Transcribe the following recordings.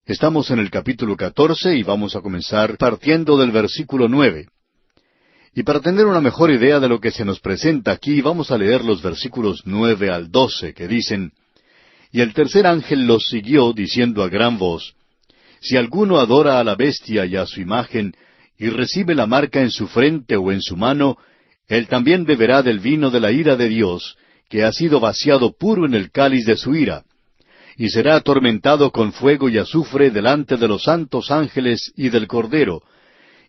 Estamos en el capítulo 14 y vamos a comenzar partiendo del versículo 9. Y para tener una mejor idea de lo que se nos presenta aquí, vamos a leer los versículos 9 al 12, que dicen: Y el tercer ángel los siguió, diciendo a gran voz: Si alguno adora a la bestia y a su imagen, y recibe la marca en su frente o en su mano, él también beberá del vino de la ira de Dios, que ha sido vaciado puro en el cáliz de su ira, y será atormentado con fuego y azufre delante de los santos ángeles y del Cordero,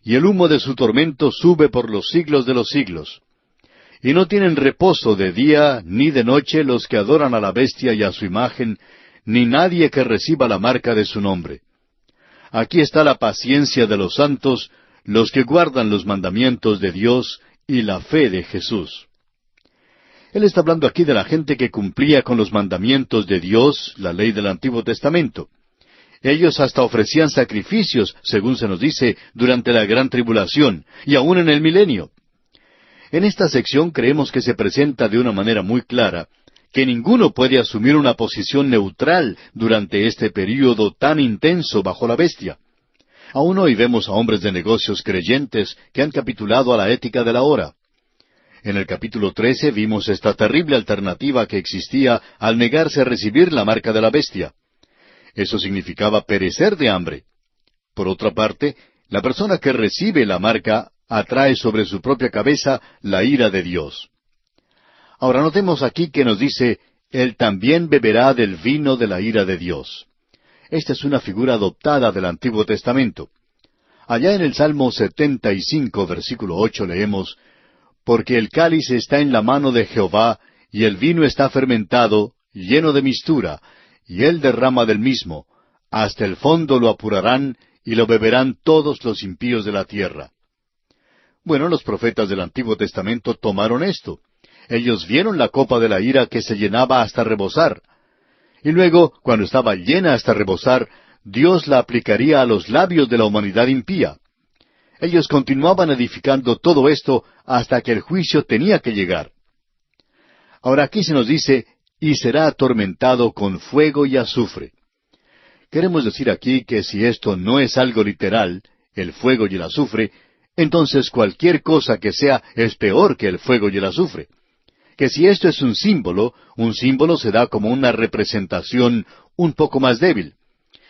y el humo de su tormento sube por los siglos de los siglos. Y no tienen reposo de día ni de noche los que adoran a la bestia y a su imagen, ni nadie que reciba la marca de su nombre. Aquí está la paciencia de los santos, los que guardan los mandamientos de Dios y la fe de Jesús. Él está hablando aquí de la gente que cumplía con los mandamientos de Dios, la ley del Antiguo Testamento. Ellos hasta ofrecían sacrificios, según se nos dice, durante la gran tribulación, y aún en el milenio. En esta sección creemos que se presenta de una manera muy clara que ninguno puede asumir una posición neutral durante este período tan intenso bajo la bestia. Aún hoy vemos a hombres de negocios creyentes que han capitulado a la ética de la hora. En el capítulo 13 vimos esta terrible alternativa que existía al negarse a recibir la marca de la bestia. Eso significaba perecer de hambre. Por otra parte, la persona que recibe la marca atrae sobre su propia cabeza la ira de Dios. Ahora notemos aquí que nos dice: Él también beberá del vino de la ira de Dios. Esta es una figura adoptada del Antiguo Testamento. Allá en el Salmo 75, versículo 8, leemos: Porque el cáliz está en la mano de Jehová, y el vino está fermentado, lleno de mistura, y él derrama del mismo, hasta el fondo lo apurarán, y lo beberán todos los impíos de la tierra. Bueno, los profetas del Antiguo Testamento tomaron esto. Ellos vieron la copa de la ira que se llenaba hasta rebosar. Y luego, cuando estaba llena hasta rebosar, Dios la aplicaría a los labios de la humanidad impía. Ellos continuaban edificando todo esto hasta que el juicio tenía que llegar. Ahora aquí se nos dice: y será atormentado con fuego y azufre. Queremos decir aquí que si esto no es algo literal, el fuego y el azufre, entonces cualquier cosa que sea es peor que el fuego y el azufre. Que si esto es un símbolo se da como una representación un poco más débil.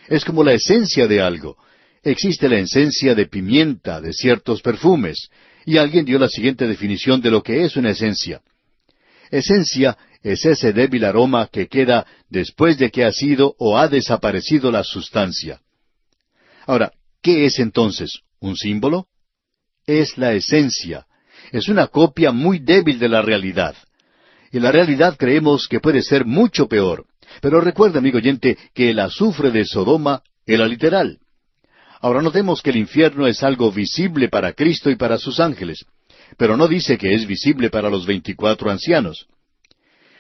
Es como la esencia de algo. Existe la esencia de pimienta, de ciertos perfumes, y alguien dio la siguiente definición de lo que es una esencia. Esencia es ese débil aroma que queda después de que ha sido o ha desaparecido la sustancia. Ahora, ¿qué es entonces? ¿Un símbolo? Es la esencia. Es una copia muy débil de la realidad. Y la realidad creemos que puede ser mucho peor. Pero recuerda, amigo oyente, que el azufre de Sodoma era literal. Ahora notemos que el infierno es algo visible para Cristo y para sus ángeles, pero no dice que es visible para los 24 ancianos.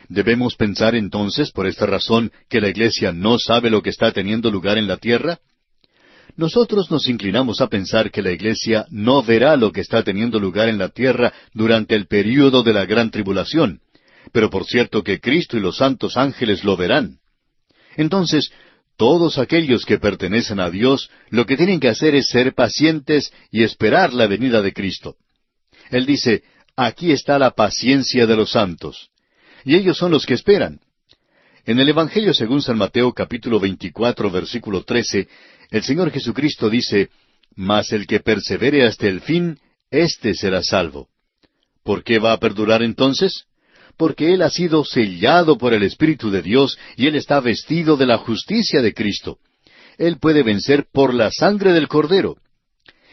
¿Debemos pensar entonces, por esta razón, que la iglesia no sabe lo que está teniendo lugar en la tierra? Nosotros nos inclinamos a pensar que la iglesia no verá lo que está teniendo lugar en la tierra durante el período de la gran tribulación, pero por cierto que Cristo y los santos ángeles lo verán. Entonces, todos aquellos que pertenecen a Dios, lo que tienen que hacer es ser pacientes y esperar la venida de Cristo. Él dice: aquí está la paciencia de los santos. Y ellos son los que esperan. En el Evangelio según San Mateo capítulo 24, versículo 13, el Señor Jesucristo dice: Mas el que persevere hasta el fin, éste será salvo. ¿Por qué va a perdurar entonces? Porque él ha sido sellado por el Espíritu de Dios y él está vestido de la justicia de Cristo. Él puede vencer por la sangre del Cordero.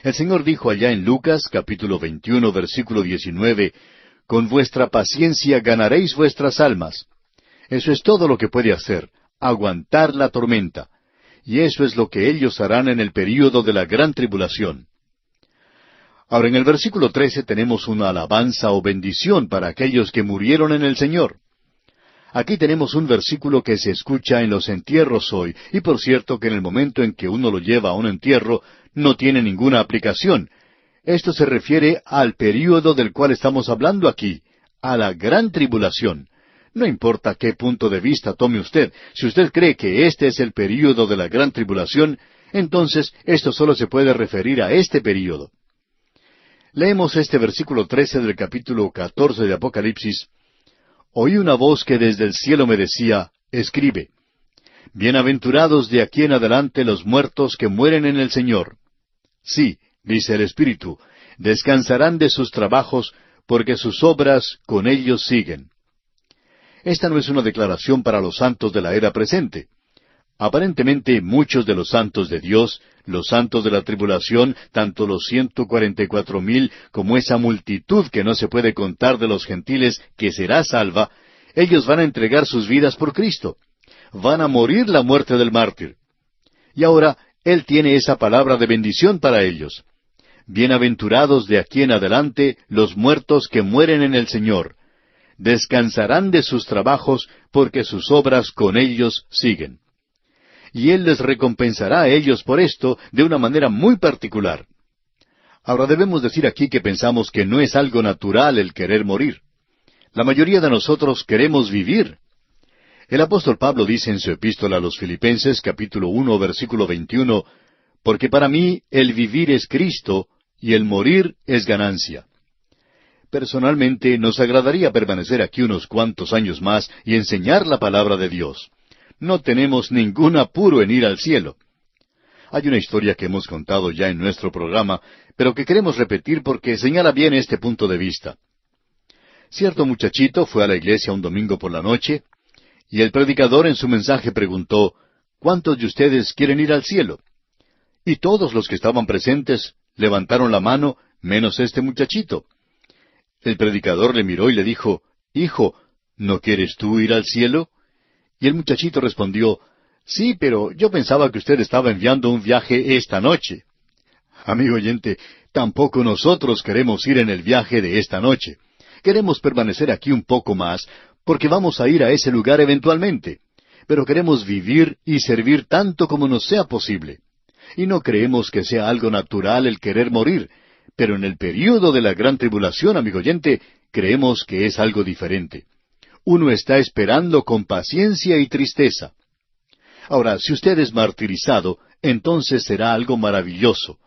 El Señor dijo allá en Lucas capítulo 21, versículo 19, Con vuestra paciencia ganaréis vuestras almas. Eso es todo lo que puede hacer, aguantar la tormenta. Y eso es lo que ellos harán en el período de la gran tribulación. Ahora en el versículo 13 tenemos una alabanza o bendición para aquellos que murieron en el Señor. Aquí tenemos un versículo que se escucha en los entierros hoy, y por cierto que en el momento en que uno lo lleva a un entierro, no tiene ninguna aplicación. Esto se refiere al período del cual estamos hablando aquí, a la gran tribulación. No importa qué punto de vista tome usted, si usted cree que este es el período de la gran tribulación, entonces esto solo se puede referir a este período. Leemos este versículo 13 del capítulo 14 de Apocalipsis. Oí una voz que desde el cielo me decía, escribe, bienaventurados de aquí en adelante los muertos que mueren en el Señor. Sí, dice el Espíritu, descansarán de sus trabajos, porque sus obras con ellos siguen. Esta no es una declaración para los santos de la era presente. Aparentemente muchos de los santos de Dios, los santos de la tribulación, tanto los 144,000 como esa multitud que no se puede contar de los gentiles que será salva, ellos van a entregar sus vidas por Cristo. Van a morir la muerte del mártir. Y ahora Él tiene esa palabra de bendición para ellos. Bienaventurados de aquí en adelante los muertos que mueren en el Señor. Descansarán de sus trabajos, porque sus obras con ellos siguen. Y Él les recompensará a ellos por esto de una manera muy particular. Ahora debemos decir aquí que pensamos que no es algo natural el querer morir. La mayoría de nosotros queremos vivir. El apóstol Pablo dice en su epístola a los Filipenses, capítulo 1, versículo 21, porque para mí el vivir es Cristo y el morir es ganancia. Personalmente nos agradaría permanecer aquí unos cuantos años más y enseñar la palabra de Dios. No tenemos ningún apuro en ir al cielo. Hay una historia que hemos contado ya en nuestro programa, pero que queremos repetir porque señala bien este punto de vista. Cierto muchachito fue a la iglesia un domingo por la noche, y el predicador en su mensaje preguntó, ¿cuántos de ustedes quieren ir al cielo? Y todos los que estaban presentes levantaron la mano, menos este muchachito. El predicador le miró y le dijo, Hijo, ¿no quieres tú ir al cielo? Y el muchachito respondió, Sí, pero yo pensaba que usted estaba enviando un viaje esta noche. Amigo oyente, tampoco nosotros queremos ir en el viaje de esta noche. Queremos permanecer aquí un poco más, porque vamos a ir a ese lugar eventualmente. Pero queremos vivir y servir tanto como nos sea posible. Y no creemos que sea algo natural el querer morir, pero en el período de la gran tribulación, amigo oyente, creemos que es algo diferente. Uno está esperando con paciencia y tristeza. Ahora, si usted es martirizado, entonces será algo maravilloso.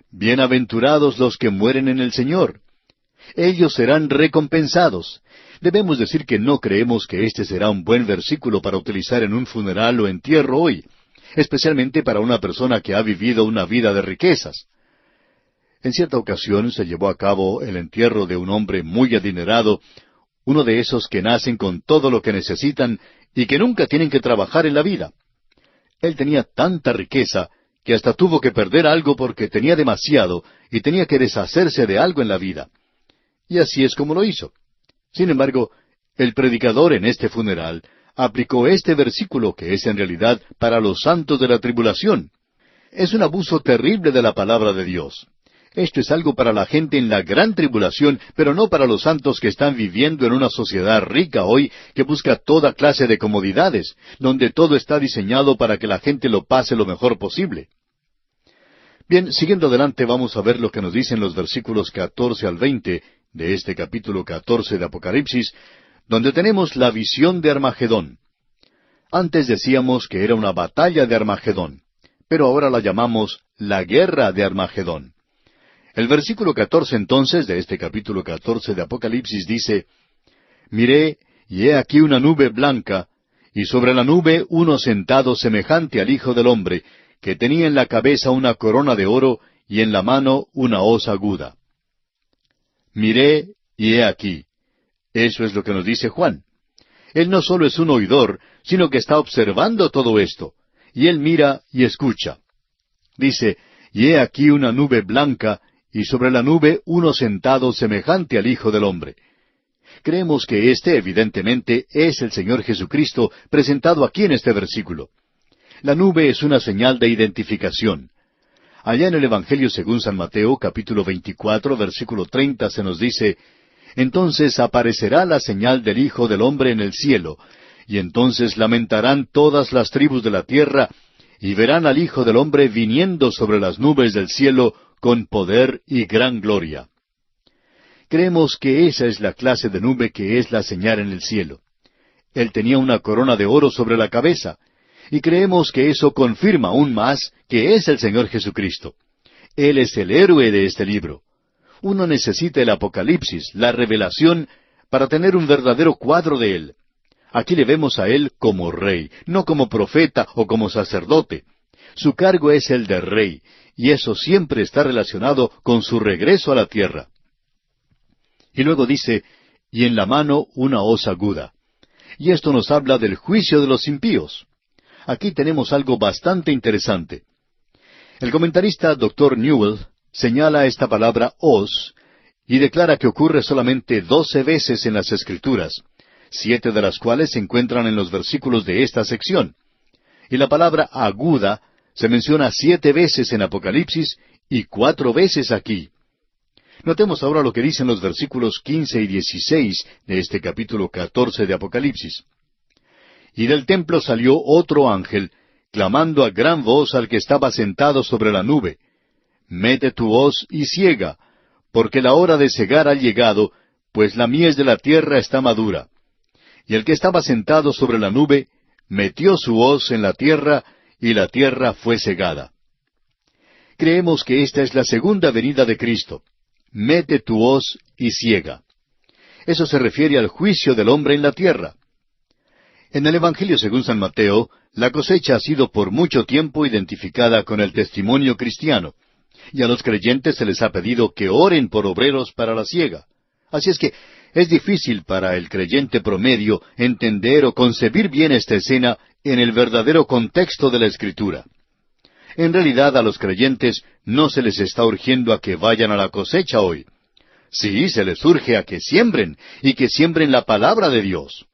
Bienaventurados los que mueren en el Señor. Ellos serán recompensados. Debemos decir que no creemos que este será un buen versículo para utilizar en un funeral o entierro hoy, especialmente para una persona que ha vivido una vida de riquezas. En cierta ocasión se llevó a cabo el entierro de un hombre muy adinerado, uno de esos que nacen con todo lo que necesitan y que nunca tienen que trabajar en la vida. Él tenía tanta riqueza que hasta tuvo que perder algo porque tenía demasiado y tenía que deshacerse de algo en la vida. Y así es como lo hizo. Sin embargo, el predicador en este funeral aplicó este versículo que es en realidad para los santos de la tribulación. Es un abuso terrible de la palabra de Dios. Esto es algo para la gente en la gran tribulación, pero no para los santos que están viviendo en una sociedad rica hoy que busca toda clase de comodidades, donde todo está diseñado para que la gente lo pase lo mejor posible. Bien, siguiendo adelante vamos a ver lo que nos dicen los versículos 14 al 20 de este capítulo 14 de Apocalipsis, donde tenemos la visión de Armagedón. Antes decíamos que era una batalla de Armagedón, pero ahora la llamamos la guerra de Armagedón. El versículo 14 entonces de este capítulo 14 de Apocalipsis dice, Miré, y he aquí una nube blanca, y sobre la nube uno sentado semejante al Hijo del Hombre, que tenía en la cabeza una corona de oro, y en la mano una hoz aguda. Miré, y he aquí. Eso es lo que nos dice Juan. Él no solo es un oidor, sino que está observando todo esto, y él mira y escucha. Dice, y he aquí una nube blanca, y sobre la nube uno sentado semejante al Hijo del Hombre. Creemos que este, evidentemente, es el Señor Jesucristo presentado aquí en este versículo. La nube es una señal de identificación. Allá en el Evangelio según San Mateo, capítulo 24, versículo 30, se nos dice, Entonces aparecerá la señal del Hijo del Hombre en el cielo, y entonces lamentarán todas las tribus de la tierra, y verán al Hijo del Hombre viniendo sobre las nubes del cielo con poder y gran gloria. Creemos que esa es la clase de nube que es la señal en el cielo. Él tenía una corona de oro sobre la cabeza. Y creemos que eso confirma aún más que es el Señor Jesucristo. Él es el héroe de este libro. Uno necesita el Apocalipsis, la revelación, para tener un verdadero cuadro de Él. Aquí le vemos a Él como rey, no como profeta o como sacerdote. Su cargo es el de rey, y eso siempre está relacionado con su regreso a la tierra. Y luego dice, y en la mano una hoz aguda. Y esto nos habla del juicio de los impíos. Aquí tenemos algo bastante interesante. El comentarista Dr. Newell señala esta palabra hoz y declara que ocurre solamente 12 veces en las Escrituras, 7 de las cuales se encuentran en los versículos de esta sección. Y la palabra aguda se menciona 7 veces en Apocalipsis y 4 veces aquí. Notemos ahora lo que dicen los versículos 15 y 16 de este capítulo 14 de Apocalipsis. Y del templo salió otro ángel, clamando a gran voz al que estaba sentado sobre la nube, «Mete tu hoz y siega, porque la hora de segar ha llegado, pues la mies de la tierra está madura». Y el que estaba sentado sobre la nube metió su hoz en la tierra, y la tierra fue segada. Creemos que esta es la segunda venida de Cristo. Mete tu hoz y siega. Eso se refiere al juicio del hombre en la tierra. En el Evangelio según San Mateo, la cosecha ha sido por mucho tiempo identificada con el testimonio cristiano, y a los creyentes se les ha pedido que oren por obreros para la siega. Así es que es difícil para el creyente promedio entender o concebir bien esta escena en el verdadero contexto de la Escritura. En realidad a los creyentes no se les está urgiendo a que vayan a la cosecha hoy. Sí, se les urge a que siembren, y que siembren la palabra de Dios.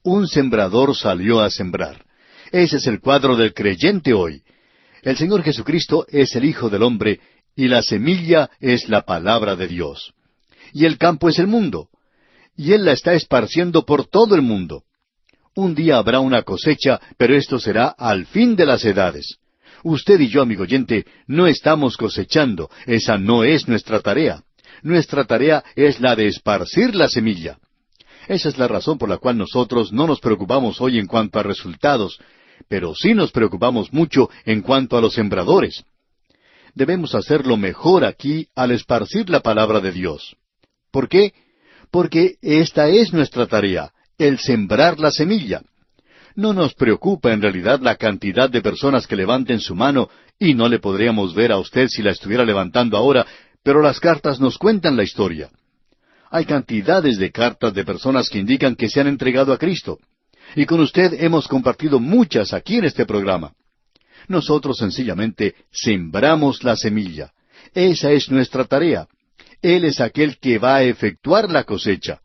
Un sembrador salió a sembrar. Ese es el cuadro del creyente hoy. El Señor Jesucristo es el Hijo del Hombre, y la semilla es la palabra de Dios. Y el campo es el mundo. Y Él la está esparciendo por todo el mundo. Un día habrá una cosecha, pero esto será al fin de las edades. Usted y yo, amigo oyente, no estamos cosechando. Esa no es nuestra tarea. Nuestra tarea es la de esparcir la semilla. Esa es la razón por la cual nosotros no nos preocupamos hoy en cuanto a resultados, pero sí nos preocupamos mucho en cuanto a los sembradores. Debemos hacerlo mejor aquí al esparcir la palabra de Dios. ¿Por qué? Porque esta es nuestra tarea, el sembrar la semilla. No nos preocupa en realidad la cantidad de personas que levanten su mano, y no le podríamos ver a usted si la estuviera levantando ahora, pero las cartas nos cuentan la historia. Hay cantidades de cartas de personas que indican que se han entregado a Cristo. Y con usted hemos compartido muchas aquí en este programa. Nosotros sencillamente sembramos la semilla. Esa es nuestra tarea. Él es aquel que va a efectuar la cosecha.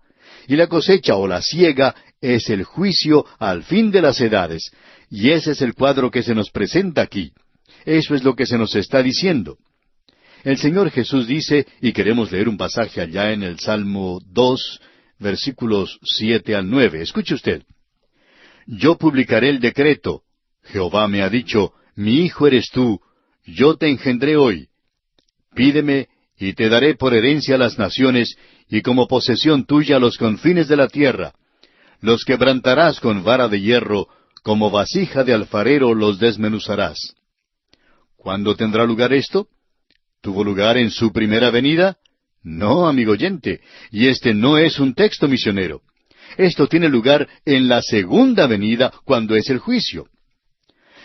Y la cosecha o la siega es el juicio al fin de las edades. Y ese es el cuadro que se nos presenta aquí. Eso es lo que se nos está diciendo. El Señor Jesús dice, y queremos leer un pasaje allá en el Salmo 2, versículos 7 al 9. Escuche usted. Yo publicaré el decreto. Jehová me ha dicho, mi hijo eres tú, yo te engendré hoy. Pídeme, y te daré por herencia a las naciones, y como posesión tuya los confines de la tierra. Los quebrantarás con vara de hierro, como vasija de alfarero los desmenuzarás. ¿Cuándo tendrá lugar esto? ¿Tuvo lugar en su primera venida? No, amigo oyente, y este no es un texto misionero. Esto tiene lugar en la segunda venida, cuando es el juicio.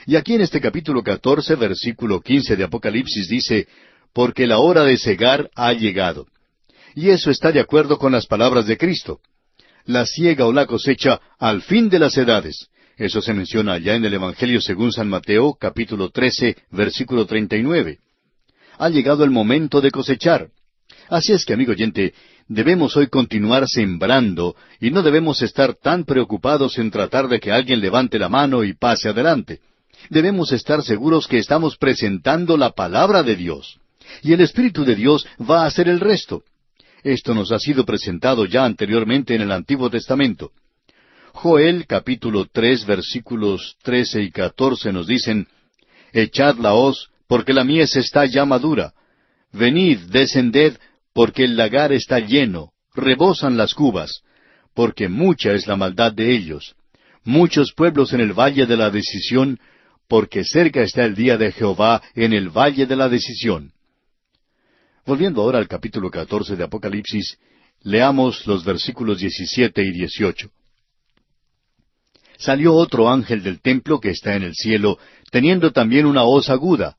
Y aquí en este capítulo 14, versículo 15 de Apocalipsis dice, porque la hora de segar ha llegado. Y eso está de acuerdo con las palabras de Cristo. La siega o la cosecha al fin de las edades. Eso se menciona allá en el Evangelio según San Mateo, capítulo 13, versículo 39. Ha llegado el momento de cosechar. Así es que, amigo oyente, debemos hoy continuar sembrando y no debemos estar tan preocupados en tratar de que alguien levante la mano y pase adelante. Debemos estar seguros que estamos presentando la palabra de Dios. Y el Espíritu de Dios va a hacer el resto. Esto nos ha sido presentado ya anteriormente en el Antiguo Testamento. Joel capítulo 3 versículos 13 y 14 nos dicen, echad la hoz, porque la mies está ya madura. Venid, descended, porque el lagar está lleno, rebosan las cubas, porque mucha es la maldad de ellos. muchos pueblos en el valle de la decisión, porque cerca está el día de Jehová en el valle de la decisión. Volviendo ahora al capítulo 14 de Apocalipsis, leamos los versículos 17 y 18. Salió otro ángel del templo que está en el cielo, teniendo también una hoz aguda.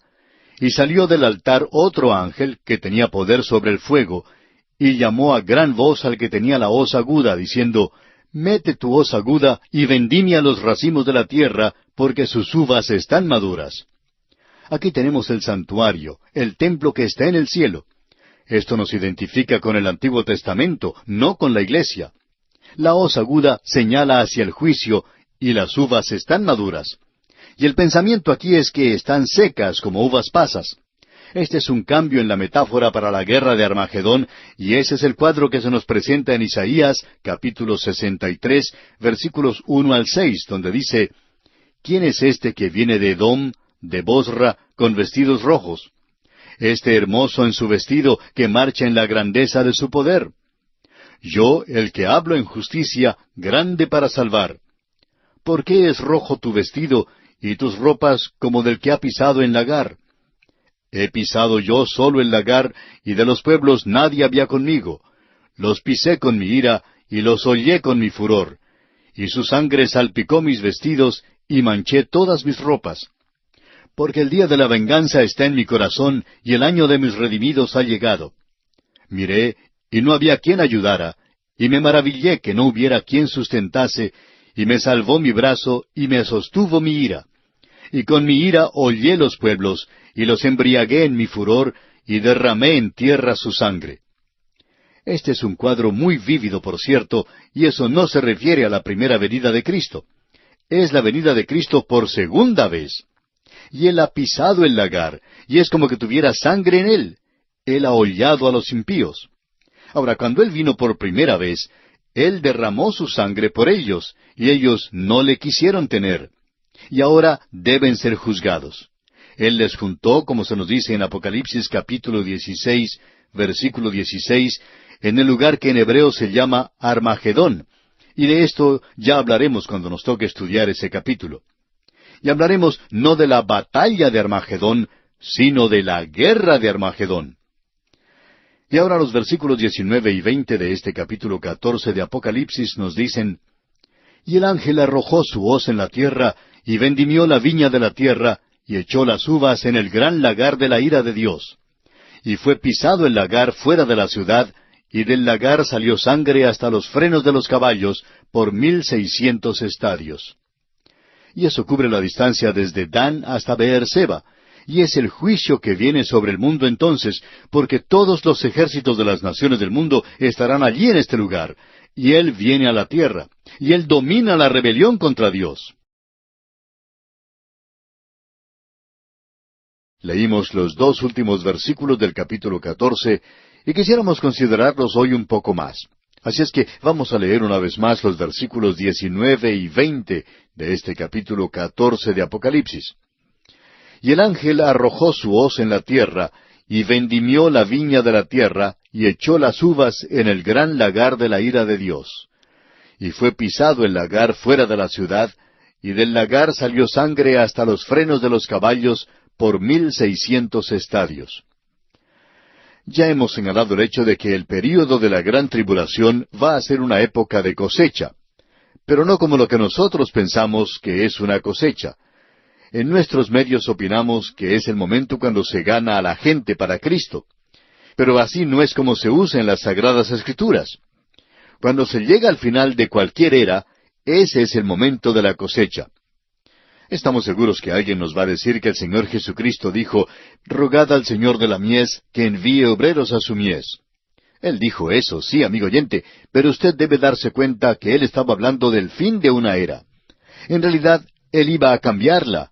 Y salió del altar otro ángel que tenía poder sobre el fuego, y llamó a gran voz al que tenía la hoz aguda, diciendo, Mete tu hoz aguda y vendimia los racimos de la tierra, porque sus uvas están maduras. Aquí tenemos el santuario, el templo que está en el cielo. Esto nos identifica con el Antiguo Testamento, no con la iglesia. La hoz aguda señala hacia el juicio, y las uvas están maduras. Y el pensamiento aquí es que están secas como uvas pasas. Este es un cambio en la metáfora para la guerra de Armagedón, y ese es el cuadro que se nos presenta en Isaías, capítulo 63, versículos 1 al 6, donde dice, ¿Quién es este que viene de Edom, de Bosra, con vestidos rojos? Este hermoso en su vestido, que marcha en la grandeza de su poder. Yo, el que hablo en justicia, grande para salvar. ¿Por qué es rojo tu vestido, y tus ropas como del que ha pisado en lagar? He pisado yo solo el lagar, y de los pueblos nadie había conmigo. Los pisé con mi ira, y los hollé con mi furor. Y su sangre salpicó mis vestidos, y manché todas mis ropas. Porque el día de la venganza está en mi corazón, y el año de mis redimidos ha llegado. Miré, y no había quien ayudara, y me maravillé que no hubiera quien sustentase, y me salvó mi brazo, y me sostuvo mi ira. Y con mi ira hollé los pueblos, y los embriagué en mi furor, y derramé en tierra su sangre. Este es un cuadro muy vívido, por cierto, y eso no se refiere a la primera venida de Cristo. Es la venida de Cristo por segunda vez. Y Él ha pisado el lagar, y es como que tuviera sangre en él. Él ha hollado a los impíos. Ahora, cuando Él vino por primera vez, Él derramó su sangre por ellos, y ellos no le quisieron tener. Y ahora deben ser juzgados. Él les juntó, como se nos dice en Apocalipsis capítulo 16, versículo 16, en el lugar que en hebreo se llama Armagedón. Y de esto ya hablaremos cuando nos toque estudiar ese capítulo. Y hablaremos no de la batalla de Armagedón, sino de la guerra de Armagedón. Y ahora los versículos 19 y 20 de este capítulo 14 de Apocalipsis nos dicen, Y el ángel arrojó su hoz en la tierra, y vendimió la viña de la tierra, y echó las uvas en el gran lagar de la ira de Dios. Y fue pisado el lagar fuera de la ciudad, y del lagar salió sangre hasta los frenos de los caballos, por 1,600 estadios. Y eso cubre la distancia desde Dan hasta Beerseba, y es el juicio que viene sobre el mundo entonces, porque todos los ejércitos de las naciones del mundo estarán allí en este lugar, y Él viene a la tierra, y Él domina la rebelión contra Dios. Leímos los dos últimos versículos del capítulo 14, y quisiéramos considerarlos hoy un poco más. Así es que vamos a leer una vez más los versículos 19 y 20 de este capítulo 14 de Apocalipsis. Y el ángel arrojó su hoz en la tierra, y vendimió la viña de la tierra, y echó las uvas en el gran lagar de la ira de Dios. Y fue pisado el lagar fuera de la ciudad, y del lagar salió sangre hasta los frenos de los caballos, por 1,600 estadios. Ya hemos señalado el hecho de que el período de la gran tribulación va a ser una época de cosecha, pero no como lo que nosotros pensamos que es una cosecha. En nuestros medios opinamos que es el momento cuando se gana a la gente para Cristo, pero así no es como se usa en las Sagradas Escrituras. Cuando se llega al final de cualquier era, ese es el momento de la cosecha. Estamos seguros que alguien nos va a decir que el Señor Jesucristo dijo, «Rogad al Señor de la mies que envíe obreros a su mies». Él dijo eso, sí, amigo oyente, pero usted debe darse cuenta que Él estaba hablando del fin de una era. En realidad, Él iba a cambiarla.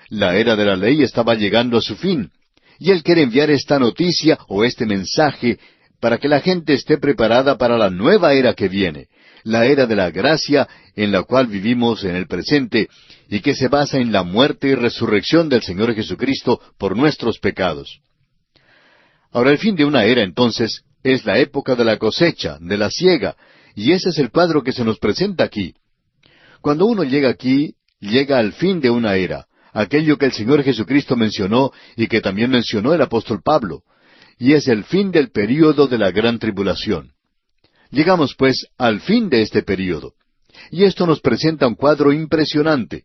La era de la ley estaba llegando a su fin, y Él quiere enviar esta noticia o este mensaje para que la gente esté preparada para la nueva era que viene, la era de la gracia en la cual vivimos en el presente y que se basa en la muerte y resurrección del Señor Jesucristo por nuestros pecados. Ahora, el fin de una era, entonces, es la época de la cosecha, de la siega, y ese es el cuadro que se nos presenta aquí. Cuando uno llega aquí, llega al fin de una era, aquello que el Señor Jesucristo mencionó y que también mencionó el apóstol Pablo, y es el fin del período de la gran tribulación. Llegamos, pues, al fin de este período. Y esto nos presenta un cuadro impresionante.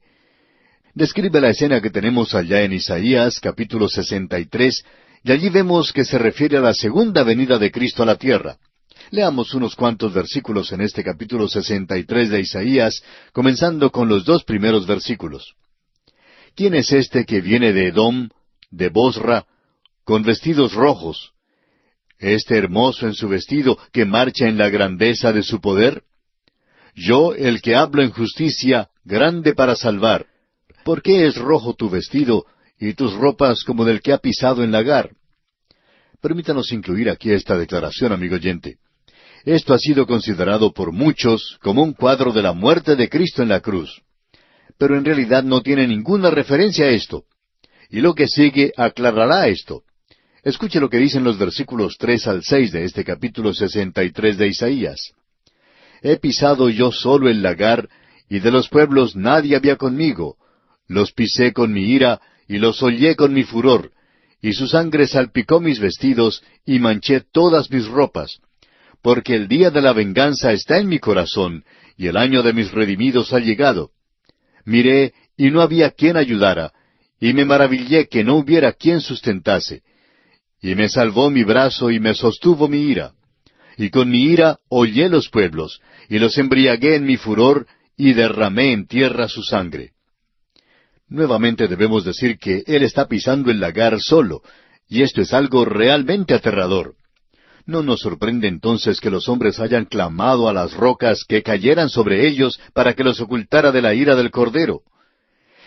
Describe la escena que tenemos allá en Isaías, capítulo 63, y allí vemos que se refiere a la segunda venida de Cristo a la tierra. Leamos unos cuantos versículos en este capítulo 63 de Isaías, comenzando con los 2 primeros versículos. ¿Quién es este que viene de Edom, de Bosra, con vestidos rojos? ¿Este hermoso en su vestido que marcha en la grandeza de su poder? Yo, el que hablo en justicia, grande para salvar. ¿Por qué es rojo tu vestido y tus ropas como del que ha pisado en lagar? Permítanos incluir aquí esta declaración, amigo oyente. Esto ha sido considerado por muchos como un cuadro de la muerte de Cristo en la cruz. Pero en realidad no tiene ninguna referencia a esto. Y lo que sigue aclarará esto. Escuche lo que dicen los versículos 3 al 6 de este capítulo 63 de Isaías. He pisado yo solo el lagar, y de los pueblos nadie había conmigo. Los pisé con mi ira, y los hollé con mi furor, y su sangre salpicó mis vestidos, y manché todas mis ropas. Porque el día de la venganza está en mi corazón, y el año de mis redimidos ha llegado. Miré, y no había quien ayudara, y me maravillé que no hubiera quien sustentase. Y me salvó mi brazo, y me sostuvo mi ira. Y con mi ira hollé los pueblos, y los embriagué en mi furor, y derramé en tierra su sangre. Nuevamente debemos decir que Él está pisando el lagar solo, y esto es algo realmente aterrador. No nos sorprende entonces que los hombres hayan clamado a las rocas que cayeran sobre ellos para que los ocultara de la ira del Cordero.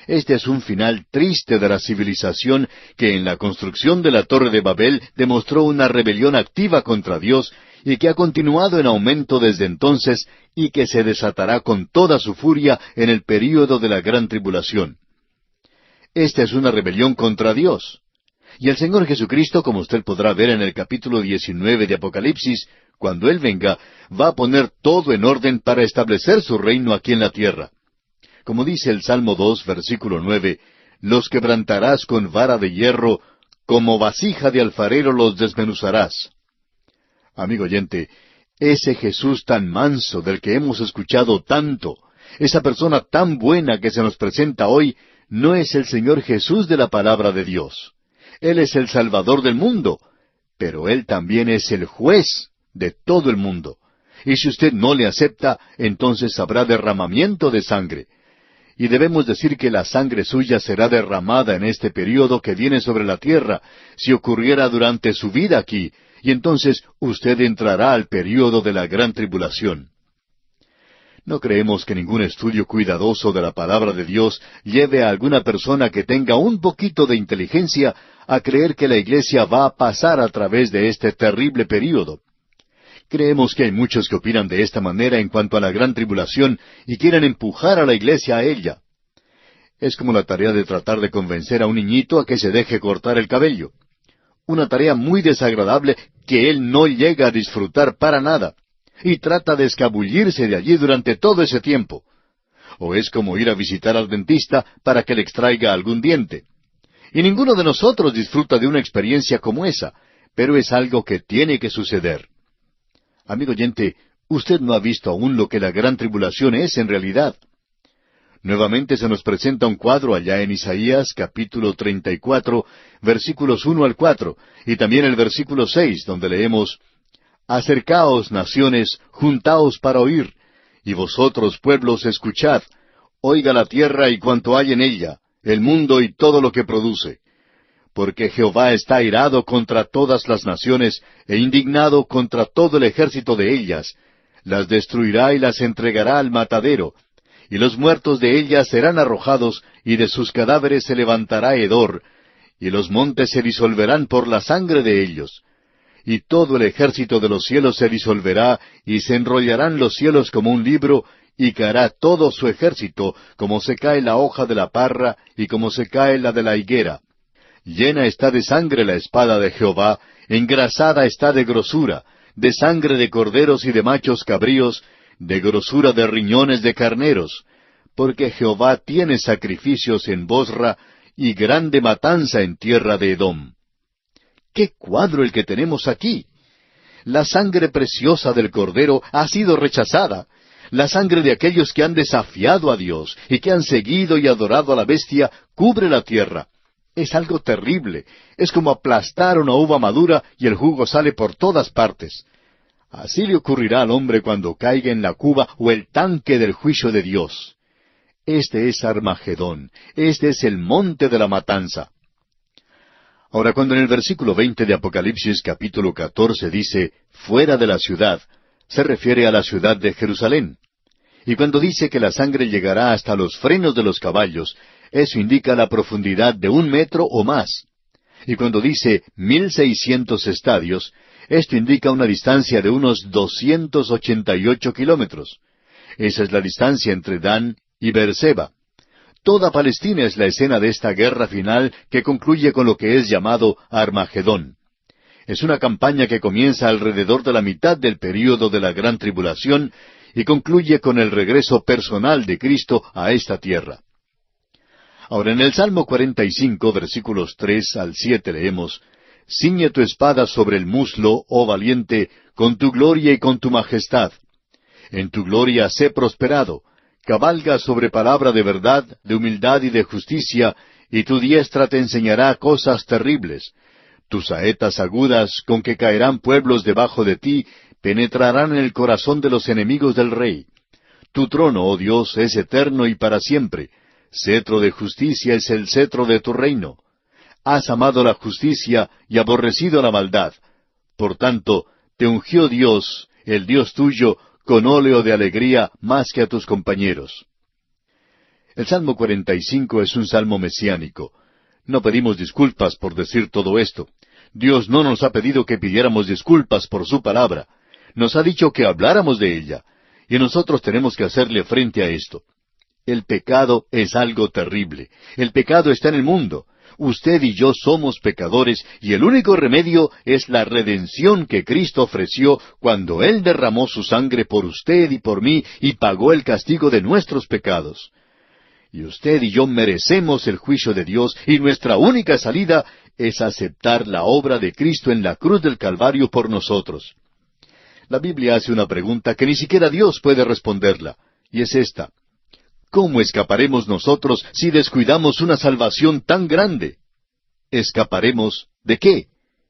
Este es un final triste de la civilización que en la construcción de la Torre de Babel demostró una rebelión activa contra Dios y que ha continuado en aumento desde entonces y que se desatará con toda su furia en el período de la gran tribulación. Esta es una rebelión contra Dios. Y el Señor Jesucristo, como usted podrá ver en el capítulo 19 de Apocalipsis, cuando Él venga, va a poner todo en orden para establecer su reino aquí en la tierra. Como dice el Salmo 2, versículo 9, los quebrantarás con vara de hierro, como vasija de alfarero los desmenuzarás. Amigo oyente, ese Jesús tan manso del que hemos escuchado tanto, esa persona tan buena que se nos presenta hoy, no es el Señor Jesús de la palabra de Dios. Él es el Salvador del mundo, pero Él también es el juez de todo el mundo. Y si usted no le acepta, entonces habrá derramamiento de sangre. Y debemos decir que la sangre suya será derramada en este período que viene sobre la tierra, si ocurriera durante su vida aquí, y entonces usted entrará al período de la gran tribulación. No creemos que ningún estudio cuidadoso de la palabra de Dios lleve a alguna persona que tenga un poquito de inteligencia a creer que la iglesia va a pasar a través de este terrible período. Creemos que hay muchos que opinan de esta manera en cuanto a la gran tribulación y quieren empujar a la iglesia a ella. Es como la tarea de tratar de convencer a un niñito a que se deje cortar el cabello. Una tarea muy desagradable que él no llega a disfrutar para nada. Y trata de escabullirse de allí durante todo ese tiempo. O es como ir a visitar al dentista para que le extraiga algún diente. Y ninguno de nosotros disfruta de una experiencia como esa, pero es algo que tiene que suceder. Amigo oyente, usted no ha visto aún lo que la gran tribulación es en realidad. Nuevamente se nos presenta un cuadro allá en Isaías capítulo 34, versículos 1 al 4, y también el versículo 6, donde leemos: Acercaos, naciones, juntaos para oír, y vosotros, pueblos, escuchad. Oiga la tierra y cuanto hay en ella, el mundo y todo lo que produce. Porque Jehová está airado contra todas las naciones, e indignado contra todo el ejército de ellas. Las destruirá y las entregará al matadero, y los muertos de ellas serán arrojados, y de sus cadáveres se levantará hedor, y los montes se disolverán por la sangre de ellos. Y todo el ejército de los cielos se disolverá, y se enrollarán los cielos como un libro, y caerá todo su ejército, como se cae la hoja de la parra, y como se cae la de la higuera. Llena está de sangre la espada de Jehová, engrasada está de grosura, de sangre de corderos y de machos cabríos, de grosura de riñones de carneros, porque Jehová tiene sacrificios en Bosra y grande matanza en tierra de Edom. ¡Qué cuadro el que tenemos aquí! La sangre preciosa del Cordero ha sido rechazada. La sangre de aquellos que han desafiado a Dios y que han seguido y adorado a la bestia cubre la tierra. Es algo terrible. Es como aplastar una uva madura y el jugo sale por todas partes. Así le ocurrirá al hombre cuando caiga en la cuba o el tanque del juicio de Dios. Este es Armagedón. Este es el monte de la matanza. Ahora, cuando en el versículo 20 de Apocalipsis capítulo 14 dice, fuera de la ciudad, se refiere a la ciudad de Jerusalén. Y cuando dice que la sangre llegará hasta los frenos de los caballos, eso indica la profundidad de 1 metro o más. Y cuando dice 1,600 estadios, esto indica una distancia de unos 288 kilómetros. Esa es la distancia entre Dan y Beerseba. Toda Palestina es la escena de esta guerra final que concluye con lo que es llamado Armagedón. Es una campaña que comienza alrededor de la mitad del período de la Gran Tribulación y concluye con el regreso personal de Cristo a esta tierra. Ahora, en el Salmo 45, versículos 3 al 7 leemos, «Ciñe tu espada sobre el muslo, oh valiente, con tu gloria y con tu majestad. En tu gloria sé prosperado. Cabalga sobre palabra de verdad, de humildad y de justicia, y tu diestra te enseñará cosas terribles. Tus saetas agudas, con que caerán pueblos debajo de ti, penetrarán en el corazón de los enemigos del rey. Tu trono, oh Dios, es eterno y para siempre. Cetro de justicia es el cetro de tu reino. Has amado la justicia y aborrecido la maldad. Por tanto, te ungió Dios, el Dios tuyo, con óleo de alegría más que a tus compañeros». El Salmo 45 es un salmo mesiánico. No pedimos disculpas por decir todo esto. Dios no nos ha pedido que pidiéramos disculpas por su palabra. Nos ha dicho que habláramos de ella. Y nosotros tenemos que hacerle frente a esto. El pecado es algo terrible. El pecado está en el mundo. Usted y yo somos pecadores y el único remedio es la redención que Cristo ofreció cuando Él derramó su sangre por usted y por mí y pagó el castigo de nuestros pecados. Y usted y yo merecemos el juicio de Dios y nuestra única salida es aceptar la obra de Cristo en la cruz del Calvario por nosotros. La Biblia hace una pregunta que ni siquiera Dios puede responderla, y es esta: ¿cómo escaparemos nosotros si descuidamos una salvación tan grande? ¿Escaparemos de qué?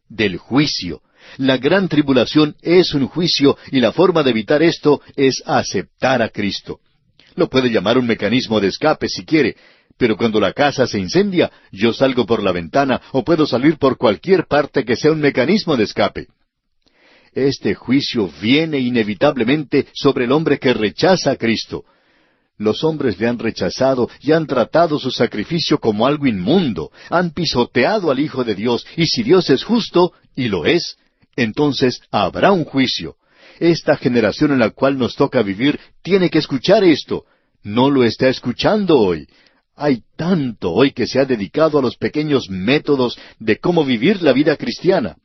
Del juicio. La gran tribulación es un juicio y la forma de evitar esto es aceptar a Cristo. Lo puede llamar un mecanismo de escape si quiere, pero cuando la casa se incendia, yo salgo por la ventana o puedo salir por cualquier parte que sea un mecanismo de escape. Este juicio viene inevitablemente sobre el hombre que rechaza a Cristo. Los hombres le han rechazado y han tratado su sacrificio como algo inmundo, han pisoteado al Hijo de Dios, y si Dios es justo, y lo es, entonces habrá un juicio. Esta generación en la cual nos toca vivir tiene que escuchar esto. No lo está escuchando hoy. Hay tanto hoy que se ha dedicado a los pequeños métodos de cómo vivir la vida cristiana.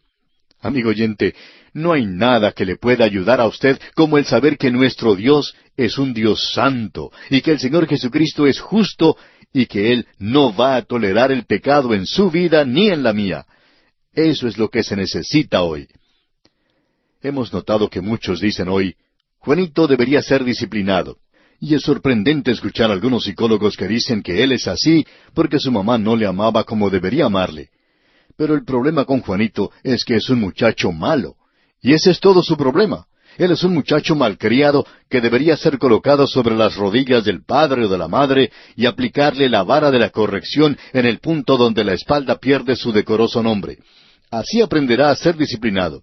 Amigo oyente, no hay nada que le pueda ayudar a usted como el saber que nuestro Dios es un Dios santo y que el Señor Jesucristo es justo y que Él no va a tolerar el pecado en su vida ni en la mía. Eso es lo que se necesita hoy. Hemos notado que muchos dicen hoy, Juanito debería ser disciplinado. Y es sorprendente escuchar a algunos psicólogos que dicen que él es así porque su mamá no le amaba como debería amarle. Pero el problema con Juanito es que es un muchacho malo. Y ese es todo su problema. Él es un muchacho malcriado que debería ser colocado sobre las rodillas del padre o de la madre y aplicarle la vara de la corrección en el punto donde la espalda pierde su decoroso nombre. Así aprenderá a ser disciplinado.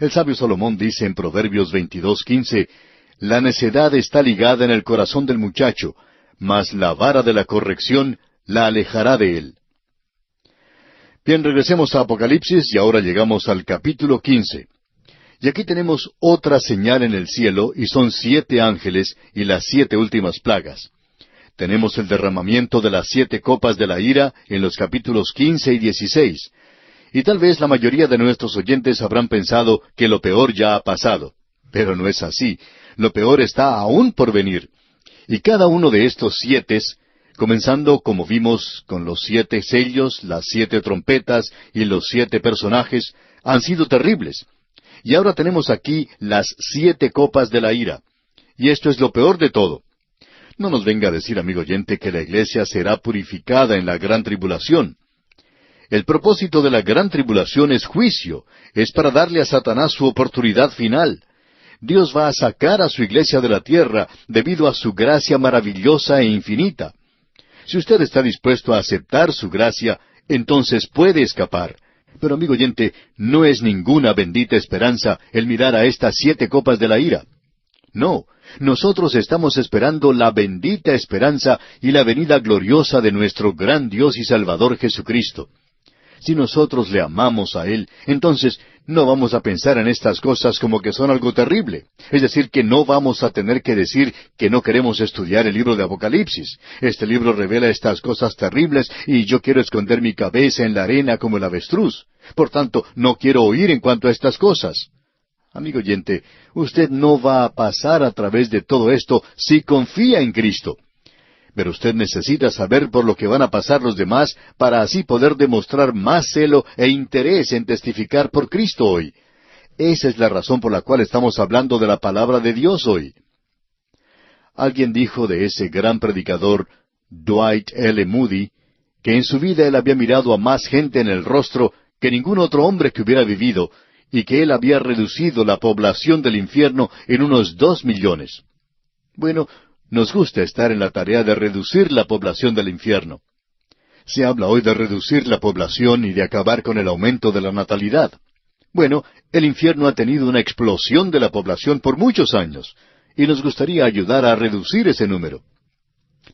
El sabio Salomón dice en Proverbios 22:15, «La necedad está ligada en el corazón del muchacho, mas la vara de la corrección la alejará de él». Bien, regresemos a Apocalipsis y ahora llegamos al capítulo 15. Y aquí tenemos otra señal en el cielo, y son 7 ángeles y las 7 últimas plagas. Tenemos el derramamiento de las 7 copas de la ira en los capítulos 15 y 16. Y tal vez la mayoría de nuestros oyentes habrán pensado que lo peor ya ha pasado. Pero no es así. Lo peor está aún por venir. Y cada uno de estos 7, comenzando como vimos con los 7 sellos, las 7 trompetas y los 7 personajes, han sido terribles. Y ahora tenemos aquí las 7 copas de la ira. Y esto es lo peor de todo. No nos venga a decir, amigo oyente, que la iglesia será purificada en la gran tribulación. El propósito de la gran tribulación es juicio, es para darle a Satanás su oportunidad final. Dios va a sacar a su iglesia de la tierra debido a su gracia maravillosa e infinita. Si usted está dispuesto a aceptar su gracia, entonces puede escapar. Pero, amigo oyente, no es ninguna bendita esperanza el mirar a estas 7 copas de la ira. No, nosotros estamos esperando la bendita esperanza y la venida gloriosa de nuestro gran Dios y Salvador Jesucristo. Si nosotros le amamos a Él, entonces no vamos a pensar en estas cosas como que son algo terrible. Es decir, que no vamos a tener que decir que no queremos estudiar el libro de Apocalipsis. Este libro revela estas cosas terribles y yo quiero esconder mi cabeza en la arena como el avestruz. Por tanto, no quiero oír en cuanto a estas cosas. Amigo oyente, usted no va a pasar a través de todo esto si confía en Cristo. Pero usted necesita saber por lo que van a pasar los demás para así poder demostrar más celo e interés en testificar por Cristo hoy. Esa es la razón por la cual estamos hablando de la palabra de Dios hoy. Alguien dijo de ese gran predicador, Dwight L. Moody, que en su vida él había mirado a más gente en el rostro que ningún otro hombre que hubiera vivido, y que él había reducido la población del infierno en unos 2 millones. Bueno, nos gusta estar en la tarea de reducir la población del infierno. Se habla hoy de reducir la población y de acabar con el aumento de la natalidad. Bueno, el infierno ha tenido una explosión de la población por muchos años, y nos gustaría ayudar a reducir ese número.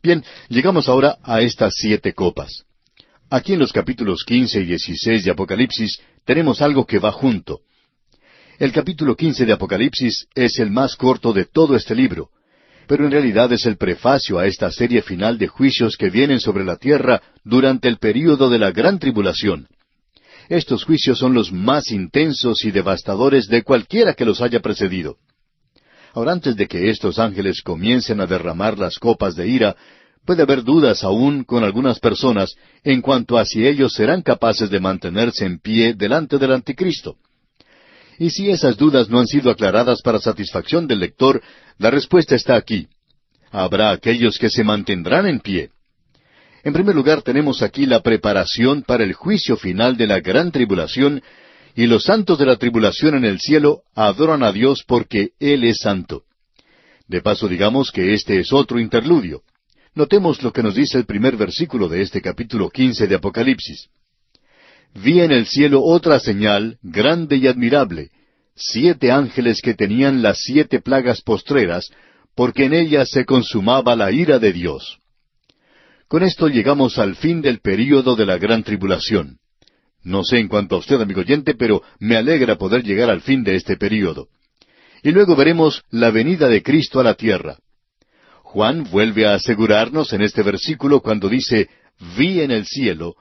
Bien, llegamos ahora a estas 7 copas. Aquí en los capítulos 15 y 16 de Apocalipsis tenemos algo que va junto. El capítulo 15 de Apocalipsis es el más corto de todo este libro, pero en realidad es el prefacio a esta serie final de juicios que vienen sobre la tierra durante el período de la gran tribulación. Estos juicios son los más intensos y devastadores de cualquiera que los haya precedido. Ahora, antes de que estos ángeles comiencen a derramar las copas de ira, puede haber dudas aún con algunas personas en cuanto a si ellos serán capaces de mantenerse en pie delante del anticristo. Y si esas dudas no han sido aclaradas para satisfacción del lector, la respuesta está aquí. Habrá aquellos que se mantendrán en pie. En primer lugar, tenemos aquí la preparación para el juicio final de la gran tribulación, y los santos de la tribulación en el cielo adoran a Dios porque Él es santo. De paso, digamos que este es otro interludio. Notemos lo que nos dice el primer versículo de este capítulo 15 de Apocalipsis. Vi en el cielo otra señal, grande y admirable, 7 ángeles que tenían las 7 plagas postreras, porque en ellas se consumaba la ira de Dios. Con esto llegamos al fin del período de la gran tribulación. No sé en cuanto a usted, amigo oyente, pero me alegra poder llegar al fin de este período. Y luego veremos la venida de Cristo a la tierra. Juan vuelve a asegurarnos en este versículo cuando dice, vi en el cielo,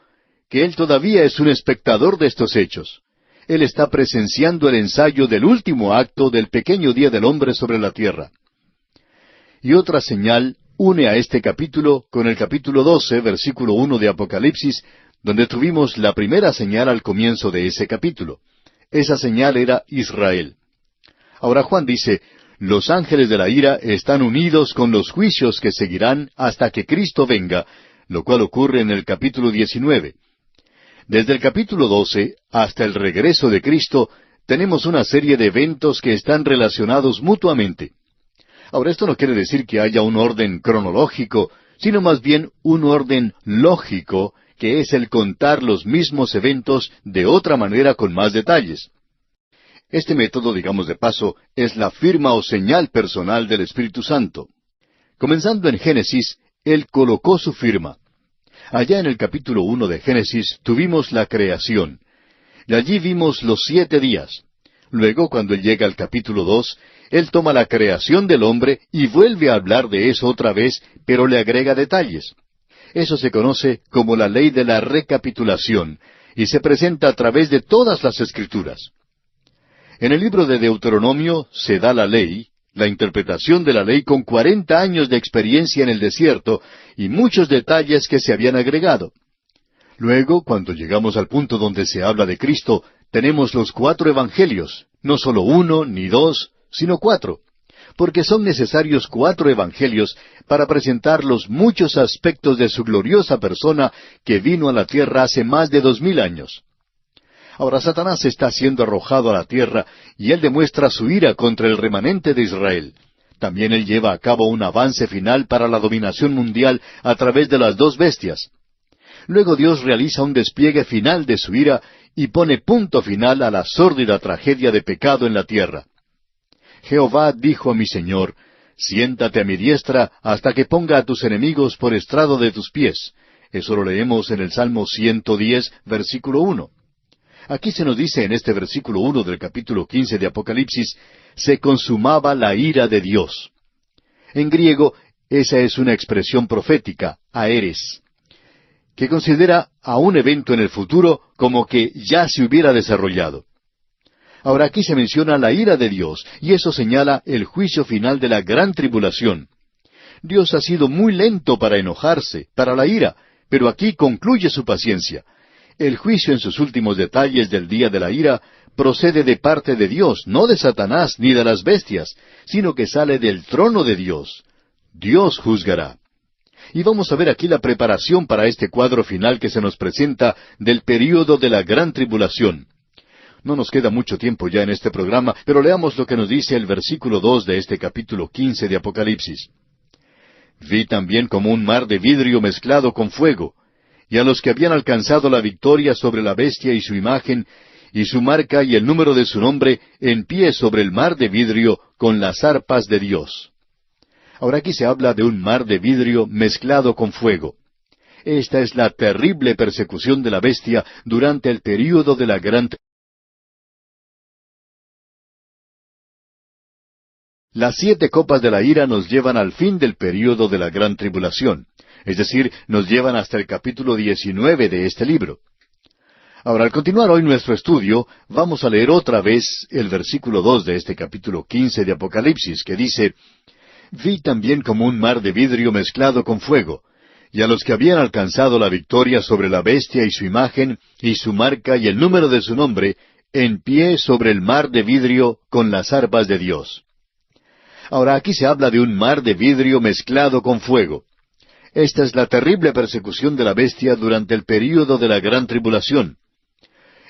que él todavía es un espectador de estos hechos. Él está presenciando el ensayo del último acto del pequeño día del hombre sobre la tierra. Y otra señal une a este capítulo con el capítulo 12, versículo 1 de Apocalipsis, donde tuvimos la primera señal al comienzo de ese capítulo. Esa señal era Israel. Ahora Juan dice, los ángeles de la ira están unidos con los juicios que seguirán hasta que Cristo venga, lo cual ocurre en el capítulo 19. Desde el capítulo 12 hasta el regreso de Cristo, tenemos una serie de eventos que están relacionados mutuamente. Ahora, esto no quiere decir que haya un orden cronológico, sino más bien un orden lógico, que es el contar los mismos eventos de otra manera con más detalles. Este método, digamos de paso, es la firma o señal personal del Espíritu Santo. Comenzando en Génesis, Él colocó su firma. Allá en el capítulo 1 de Génesis tuvimos la creación. Y allí vimos los 7 días. Luego, cuando Él llega al capítulo 2, Él toma la creación del hombre y vuelve a hablar de eso otra vez, pero le agrega detalles. Eso se conoce como la ley de la recapitulación, y se presenta a través de todas las Escrituras. En el libro de Deuteronomio se da la ley, la interpretación de la ley con 40 años de experiencia en el desierto y muchos detalles que se habían agregado. Luego, cuando llegamos al punto donde se habla de Cristo, tenemos los 4 evangelios, no solo 1 ni 2, sino 4, porque son necesarios 4 evangelios para presentar los muchos aspectos de su gloriosa persona que vino a la tierra hace más de 2000 años. Ahora Satanás está siendo arrojado a la tierra y él demuestra su ira contra el remanente de Israel. También él lleva a cabo un avance final para la dominación mundial a través de las 2 bestias. Luego Dios realiza un despliegue final de su ira y pone punto final a la sórdida tragedia de pecado en la tierra. Jehová dijo a mi Señor, siéntate a mi diestra hasta que ponga a tus enemigos por estrado de tus pies. Eso lo leemos en el Salmo 110, versículo 1. Aquí se nos dice en este versículo 1 del capítulo 15 de Apocalipsis, se consumaba la ira de Dios. En griego, esa es una expresión profética, aeres, que considera a un evento en el futuro como que ya se hubiera desarrollado. Ahora aquí se menciona la ira de Dios, y eso señala el juicio final de la gran tribulación. Dios ha sido muy lento para enojarse, para la ira, pero aquí concluye su paciencia. El juicio en sus últimos detalles del día de la ira procede de parte de Dios, no de Satanás ni de las bestias, sino que sale del trono de Dios. Dios juzgará. Y vamos a ver aquí la preparación para este cuadro final que se nos presenta del período de la gran tribulación. No nos queda mucho tiempo ya en este programa, pero leamos lo que nos dice el versículo 2 de este capítulo 15 de Apocalipsis. Vi también como un mar de vidrio mezclado con fuego, y a los que habían alcanzado la victoria sobre la bestia y su imagen, y su marca y el número de su nombre, en pie sobre el mar de vidrio con las arpas de Dios. Ahora aquí se habla de un mar de vidrio mezclado con fuego. Esta es la terrible persecución de la bestia durante el período de la gran tribulación. Las 7 copas de la ira nos llevan al fin del período de la gran tribulación, es decir, nos llevan hasta el capítulo 19 de este libro. Ahora, al continuar hoy nuestro estudio, vamos a leer otra vez el versículo 2 de este capítulo 15 de Apocalipsis, que dice, vi también como un mar de vidrio mezclado con fuego, y a los que habían alcanzado la victoria sobre la bestia y su imagen, y su marca y el número de su nombre, en pie sobre el mar de vidrio con las arpas de Dios. Ahora aquí se habla de un mar de vidrio mezclado con fuego. Esta es la terrible persecución de la bestia durante el período de la gran tribulación.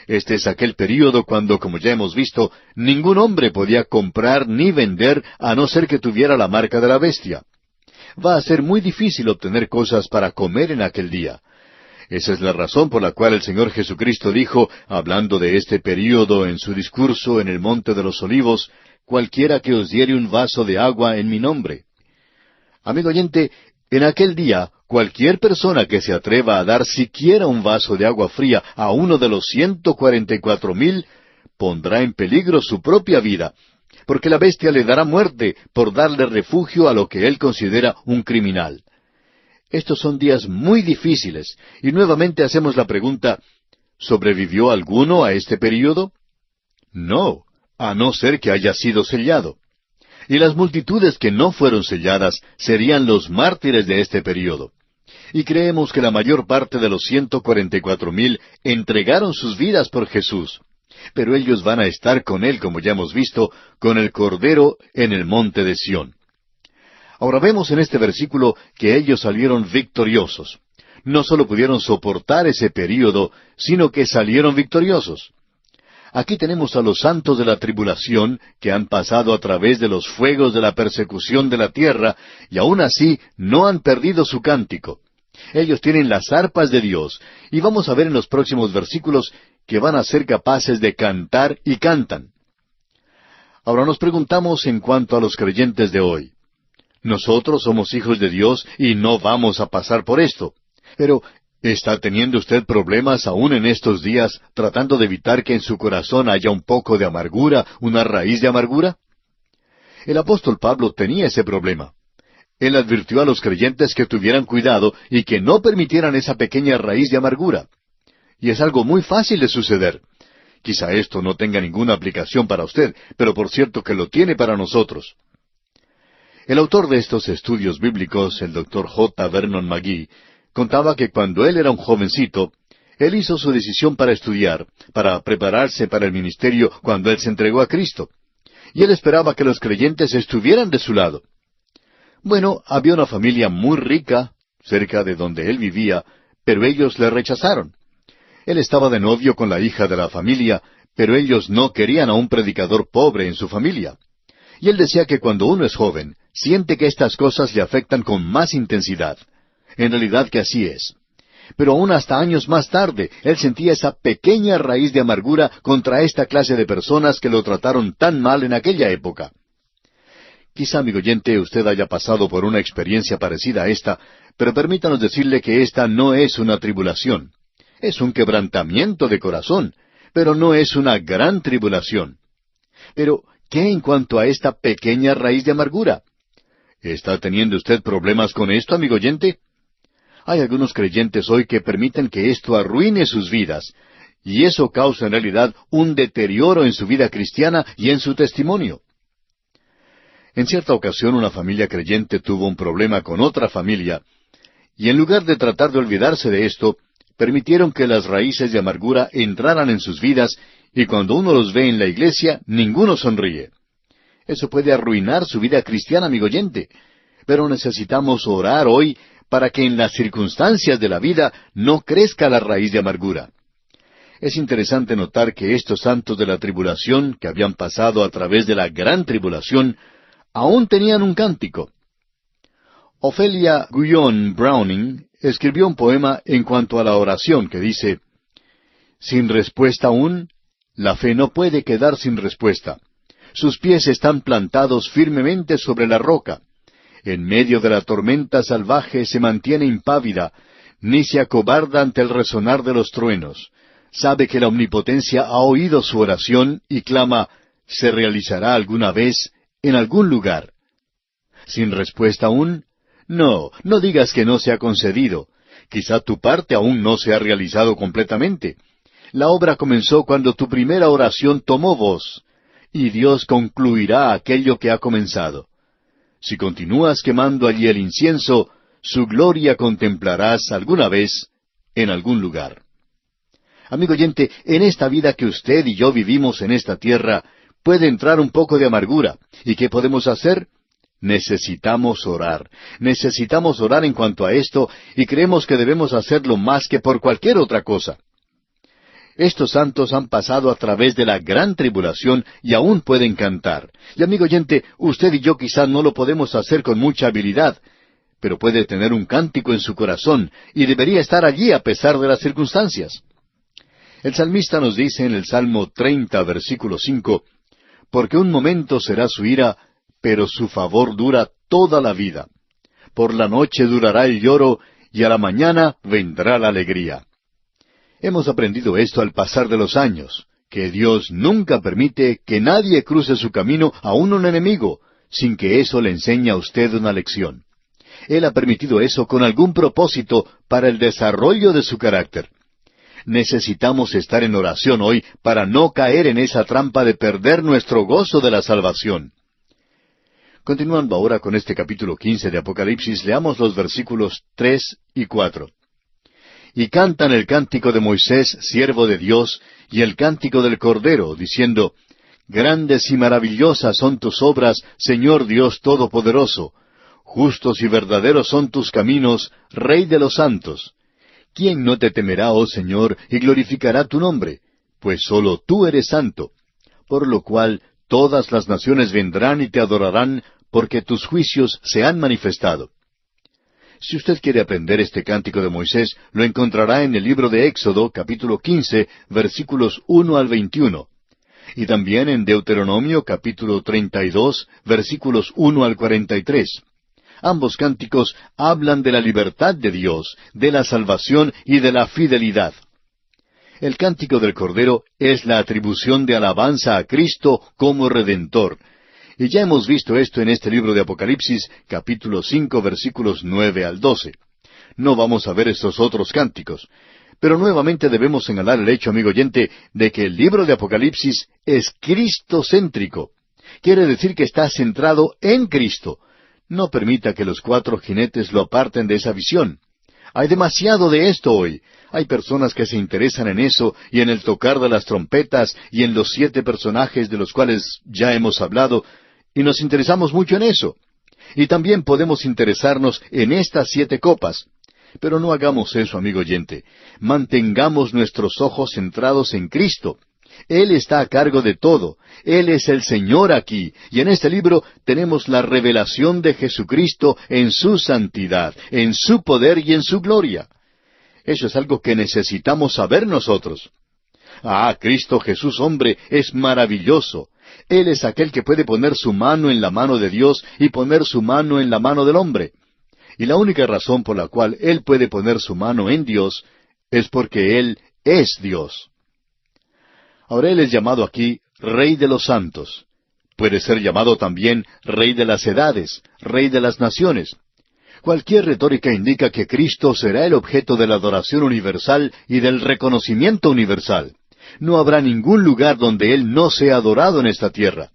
Este es aquel período cuando, como ya hemos visto, ningún hombre podía comprar ni vender a no ser que tuviera la marca de la bestia. Va a ser muy difícil obtener cosas para comer en aquel día. Esa es la razón por la cual el Señor Jesucristo dijo, hablando de este período en su discurso en el Monte de los Olivos, cualquiera que os diere un vaso de agua en mi nombre. Amigo oyente, en aquel día, cualquier persona que se atreva a dar siquiera un vaso de agua fría a uno de los 144,000, pondrá en peligro su propia vida, porque la bestia le dará muerte por darle refugio a lo que él considera un criminal. Estos son días muy difíciles, y nuevamente hacemos la pregunta, ¿sobrevivió alguno a este período? No, a no ser que haya sido sellado. Y las multitudes que no fueron selladas serían los mártires de este período. Y creemos que la mayor parte de los 144,000 entregaron sus vidas por Jesús. Pero ellos van a estar con Él, como ya hemos visto, con el Cordero en el monte de Sión. Ahora vemos en este versículo que ellos salieron victoriosos. No solo pudieron soportar ese período, sino que salieron victoriosos. Aquí tenemos a los santos de la tribulación que han pasado a través de los fuegos de la persecución de la tierra y aún así no han perdido su cántico. Ellos tienen las arpas de Dios y vamos a ver en los próximos versículos que van a ser capaces de cantar y cantan. Ahora nos preguntamos en cuanto a los creyentes de hoy. Nosotros somos hijos de Dios y no vamos a pasar por esto. Pero, ¿está teniendo usted problemas aún en estos días tratando de evitar que en su corazón haya un poco de amargura, una raíz de amargura? El apóstol Pablo tenía ese problema. Él advirtió a los creyentes que tuvieran cuidado y que no permitieran esa pequeña raíz de amargura. Y es algo muy fácil de suceder. Quizá esto no tenga ninguna aplicación para usted, pero por cierto que lo tiene para nosotros. El autor de estos estudios bíblicos, el Dr. J. Vernon McGee, contaba que cuando él era un jovencito, él hizo su decisión para estudiar, para prepararse para el ministerio cuando él se entregó a Cristo. Y él esperaba que los creyentes estuvieran de su lado. Bueno, había una familia muy rica, cerca de donde él vivía, pero ellos le rechazaron. Él estaba de novio con la hija de la familia, pero ellos no querían a un predicador pobre en su familia. Y él decía que cuando uno es joven, siente que estas cosas le afectan con más intensidad. En realidad que así es. Pero aún hasta años más tarde, él sentía esa pequeña raíz de amargura contra esta clase de personas que lo trataron tan mal en aquella época. Quizá, amigo oyente, usted haya pasado por una experiencia parecida a esta, pero permítanos decirle que esta no es una tribulación. Es un quebrantamiento de corazón, pero no es una gran tribulación. Pero, ¿qué en cuanto a esta pequeña raíz de amargura? ¿Está teniendo usted problemas con esto, amigo oyente? Hay algunos creyentes hoy que permiten que esto arruine sus vidas, y eso causa en realidad un deterioro en su vida cristiana y en su testimonio. En cierta ocasión una familia creyente tuvo un problema con otra familia, y en lugar de tratar de olvidarse de esto, permitieron que las raíces de amargura entraran en sus vidas, y cuando uno los ve en la iglesia, ninguno sonríe. Eso puede arruinar su vida cristiana, amigo oyente. Pero necesitamos orar hoy para que en las circunstancias de la vida no crezca la raíz de amargura. Es interesante notar que estos santos de la tribulación, que habían pasado a través de la gran tribulación, aún tenían un cántico. Ophelia Guyon Browning escribió un poema en cuanto a la oración que dice: «Sin respuesta aún, la fe no puede quedar sin respuesta. Sus pies están plantados firmemente sobre la roca. En medio de la tormenta salvaje se mantiene impávida, ni se acobarda ante el resonar de los truenos. Sabe que la omnipotencia ha oído su oración y clama: ¿se realizará alguna vez en algún lugar? ¿Sin respuesta aún? No digas que no se ha concedido. Quizá tu parte aún no se ha realizado completamente. La obra comenzó cuando tu primera oración tomó voz, y Dios concluirá aquello que ha comenzado. Si continúas quemando allí el incienso, su gloria contemplarás alguna vez en algún lugar». Amigo oyente, en esta vida que usted y yo vivimos en esta tierra, puede entrar un poco de amargura. ¿Y qué podemos hacer? Necesitamos orar. Necesitamos orar en cuanto a esto, y creemos que debemos hacerlo más que por cualquier otra cosa. Estos santos han pasado a través de la gran tribulación y aún pueden cantar. Y amigo oyente, usted y yo quizá no lo podemos hacer con mucha habilidad, pero puede tener un cántico en su corazón y debería estar allí a pesar de las circunstancias. El salmista nos dice en el Salmo 30, versículo 5, «Porque un momento será su ira, pero su favor dura toda la vida. Por la noche durará el lloro, y a la mañana vendrá la alegría». Hemos aprendido esto al pasar de los años, que Dios nunca permite que nadie cruce su camino, aun un enemigo, sin que eso le enseñe a usted una lección. Él ha permitido eso con algún propósito para el desarrollo de su carácter. Necesitamos estar en oración hoy para no caer en esa trampa de perder nuestro gozo de la salvación. Continuando ahora con este capítulo 15 de Apocalipsis, leamos los versículos 3 y 4. «Y cantan el cántico de Moisés, siervo de Dios, y el cántico del Cordero, diciendo: Grandes y maravillosas son tus obras, Señor Dios Todopoderoso. Justos y verdaderos son tus caminos, Rey de los santos. ¿Quién no te temerá, oh Señor, y glorificará tu nombre? Pues sólo tú eres santo. Por lo cual todas las naciones vendrán y te adorarán, porque tus juicios se han manifestado». Si usted quiere aprender este cántico de Moisés, lo encontrará en el libro de Éxodo, capítulo 15, versículos 1 al 21. Y también en Deuteronomio, capítulo 32, versículos 1 al 43. Ambos cánticos hablan de la libertad de Dios, de la salvación y de la fidelidad. El cántico del Cordero es la atribución de alabanza a Cristo como Redentor. Y ya hemos visto esto en este libro de Apocalipsis, capítulo 5, versículos 9 al 12. No vamos a ver estos otros cánticos. Pero nuevamente debemos señalar el hecho, amigo oyente, de que el libro de Apocalipsis es cristocéntrico. Quiere decir que está centrado en Cristo. No permita que los 4 jinetes lo aparten de esa visión. Hay demasiado de esto hoy. Hay personas que se interesan en eso y en el tocar de las trompetas y en los 7 personajes de los cuales ya hemos hablado, y nos interesamos mucho en eso. Y también podemos interesarnos en estas 7 copas. Pero no hagamos eso, amigo oyente. Mantengamos nuestros ojos centrados en Cristo. Él está a cargo de todo. Él es el Señor aquí. Y en este libro tenemos la revelación de Jesucristo en su santidad, en su poder y en su gloria. Eso es algo que necesitamos saber nosotros. Ah, Cristo Jesús hombre es maravilloso. Él es aquel que puede poner su mano en la mano de Dios y poner su mano en la mano del hombre. Y la única razón por la cual Él puede poner su mano en Dios es porque Él es Dios. Ahora Él es llamado aquí Rey de los Santos. Puede ser llamado también Rey de las Edades, Rey de las Naciones. Cualquier retórica indica que Cristo será el objeto de la adoración universal y del reconocimiento universal. No habrá ningún lugar donde Él no sea adorado en esta tierra.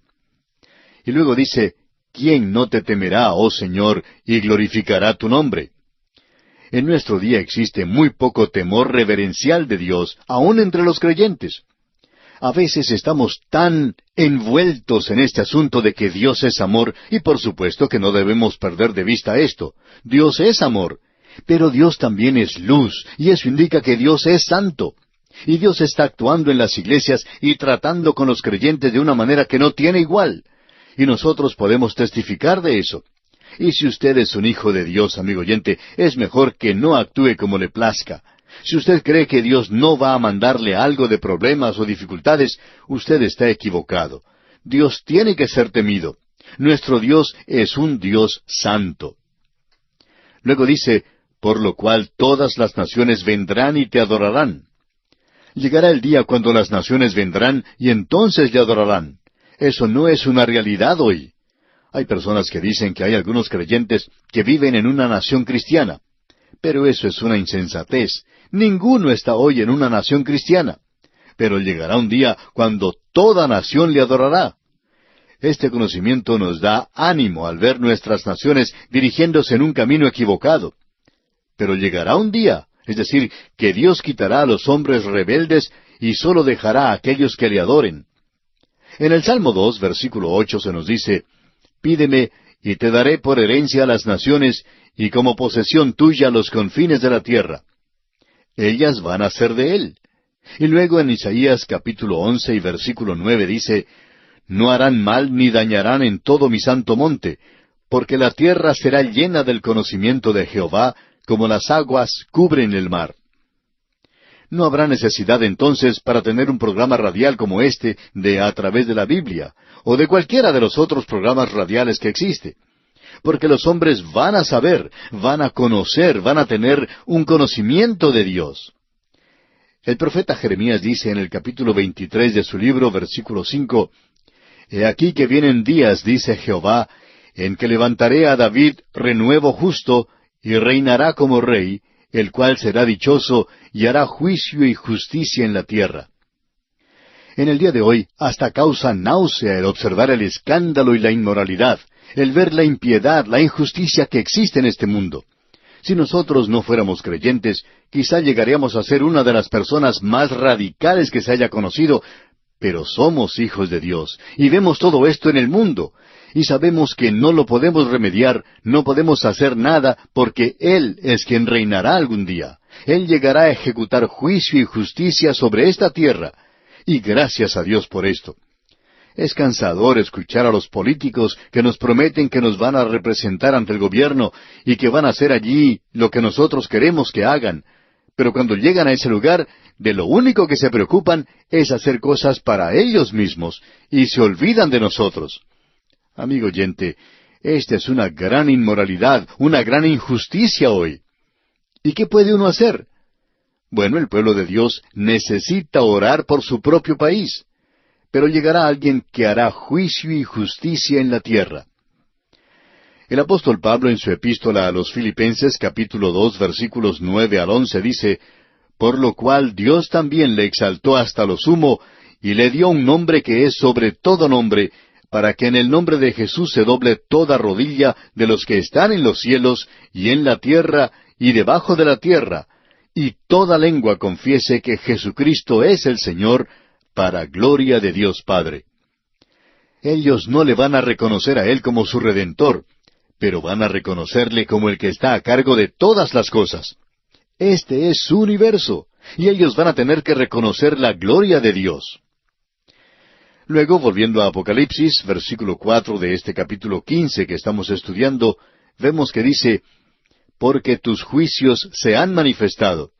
Y luego dice, ¿quién no te temerá, oh Señor, y glorificará tu nombre? En nuestro día existe muy poco temor reverencial de Dios, aun entre los creyentes. A veces estamos tan envueltos en este asunto de que Dios es amor, y por supuesto que no debemos perder de vista esto. Dios es amor, pero Dios también es luz, y eso indica que Dios es santo. Y Dios está actuando en las iglesias y tratando con los creyentes de una manera que no tiene igual. Y nosotros podemos testificar de eso. Y si usted es un hijo de Dios, amigo oyente, es mejor que no actúe como le plazca. Si usted cree que Dios no va a mandarle algo de problemas o dificultades, usted está equivocado. Dios tiene que ser temido. Nuestro Dios es un Dios santo. Luego dice, por lo cual todas las naciones vendrán y te adorarán. Llegará el día cuando las naciones vendrán y entonces le adorarán. Eso no es una realidad hoy. Hay personas que dicen que hay algunos creyentes que viven en una nación cristiana. Pero eso es una insensatez. Ninguno está hoy en una nación cristiana. Pero llegará un día cuando toda nación le adorará. Este conocimiento nos da ánimo al ver nuestras naciones dirigiéndose en un camino equivocado. Pero llegará un día, es decir, que Dios quitará a los hombres rebeldes y sólo dejará a aquellos que le adoren. En el Salmo 2, versículo 8 se nos dice, «Pídeme, y te daré por herencia a las naciones, y como posesión tuya los confines de la tierra». Ellas van a ser de Él. Y luego en Isaías capítulo 11 y versículo 9 dice, «No harán mal ni dañarán en todo mi santo monte, porque la tierra será llena del conocimiento de Jehová, como las aguas cubren el mar». No habrá necesidad entonces para tener un programa radial como este de A Través de la Biblia, o de cualquiera de los otros programas radiales que existe. Porque los hombres van a saber, van a conocer, van a tener un conocimiento de Dios. El profeta Jeremías dice en el capítulo 23 de su libro, versículo 5, «He aquí que vienen días, dice Jehová, en que levantaré a David renuevo justo, y reinará como rey, el cual será dichoso, y hará juicio y justicia en la tierra». En el día de hoy, hasta causa náusea el observar el escándalo y la inmoralidad, el ver la impiedad, la injusticia que existe en este mundo. Si nosotros no fuéramos creyentes, quizá llegaríamos a ser una de las personas más radicales que se haya conocido, pero somos hijos de Dios, y vemos todo esto en el mundo, y sabemos que no lo podemos remediar, no podemos hacer nada, porque Él es quien reinará algún día. Él llegará a ejecutar juicio y justicia sobre esta tierra, y gracias a Dios por esto. Es cansador escuchar a los políticos que nos prometen que nos van a representar ante el gobierno y que van a hacer allí lo que nosotros queremos que hagan. Pero cuando llegan a ese lugar, de lo único que se preocupan es hacer cosas para ellos mismos y se olvidan de nosotros. Amigo oyente, esta es una gran inmoralidad, una gran injusticia hoy. ¿Y qué puede uno hacer? Bueno, el pueblo de Dios necesita orar por su propio país. Pero llegará alguien que hará juicio y justicia en la tierra. El apóstol Pablo en su epístola a los Filipenses capítulo 2 versículos 9 al 11 dice, «Por lo cual Dios también le exaltó hasta lo sumo, y le dio un nombre que es sobre todo nombre, para que en el nombre de Jesús se doble toda rodilla de los que están en los cielos y en la tierra y debajo de la tierra, y toda lengua confiese que Jesucristo es el Señor, para gloria de Dios Padre. Ellos no le van a reconocer a Él como su Redentor, pero van a reconocerle como el que está a cargo de todas las cosas. Este es su universo, y ellos van a tener que reconocer la gloria de Dios. Luego, volviendo a Apocalipsis, versículo 4 de este capítulo 15 que estamos estudiando, vemos que dice, «Porque tus juicios se han manifestado».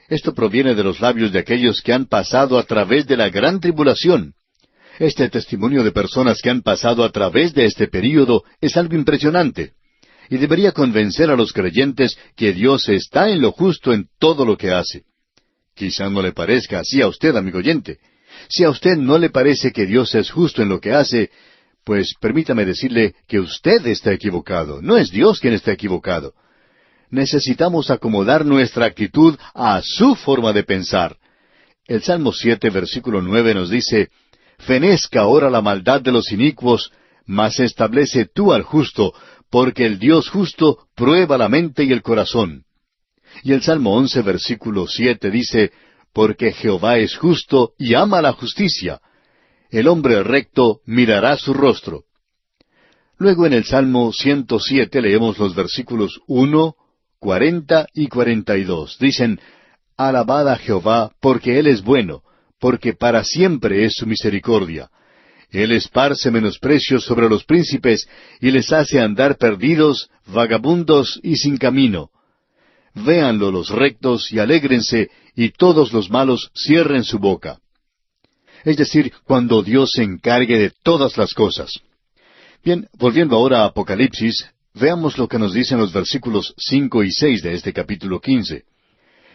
Esto proviene de los labios de aquellos que han pasado a través de la gran tribulación. Este testimonio de personas que han pasado a través de este período es algo impresionante, y debería convencer a los creyentes que Dios está en lo justo en todo lo que hace. Quizá no le parezca así a usted, amigo oyente. Si a usted no le parece que Dios es justo en lo que hace, pues permítame decirle que usted está equivocado, no es Dios quien está equivocado. Necesitamos acomodar nuestra actitud a su forma de pensar. El Salmo 7, versículo 9 nos dice, «Fenezca ahora la maldad de los inicuos, mas establece tú al justo, porque el Dios justo prueba la mente y el corazón». Y el Salmo 11, versículo 7 dice, «Porque Jehová es justo y ama la justicia. El hombre recto mirará su rostro». Luego en el Salmo 107 leemos los versículos 1, 40 y 42. Dicen, «Alabad a Jehová, porque Él es bueno, porque para siempre es su misericordia. Él esparce menosprecios sobre los príncipes, y les hace andar perdidos, vagabundos y sin camino. Véanlo los rectos y alégrense, y todos los malos cierren su boca». Es decir, cuando Dios se encargue de todas las cosas. Bien, volviendo ahora a Apocalipsis, veamos lo que nos dicen los versículos 5 y 6 de este capítulo 15.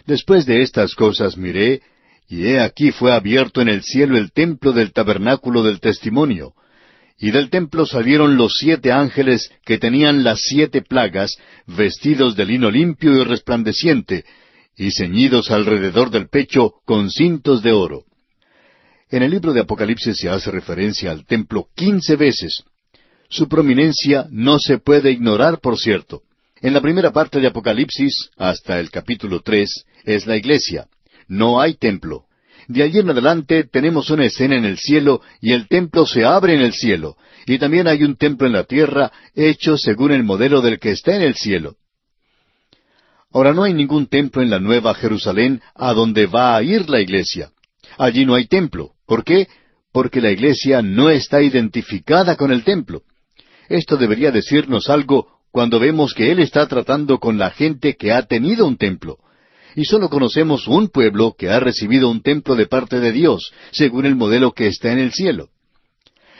«Después de estas cosas miré, y he aquí fue abierto en el cielo el templo del tabernáculo del testimonio. Y del templo salieron los 7 ángeles que tenían las 7 plagas, vestidos de lino limpio y resplandeciente, y ceñidos alrededor del pecho con cintos de oro». En el libro de Apocalipsis se hace referencia al templo 15 veces. Su prominencia no se puede ignorar, por cierto. En la primera parte de Apocalipsis, hasta el capítulo 3, es la iglesia. No hay templo. De allí en adelante tenemos una escena en el cielo, y el templo se abre en el cielo. Y también hay un templo en la tierra, hecho según el modelo del que está en el cielo. Ahora no hay ningún templo en la Nueva Jerusalén a donde va a ir la iglesia. Allí no hay templo. ¿Por qué? Porque la iglesia no está identificada con el templo. Esto debería decirnos algo cuando vemos que Él está tratando con la gente que ha tenido un templo. Y solo conocemos un pueblo que ha recibido un templo de parte de Dios, según el modelo que está en el cielo.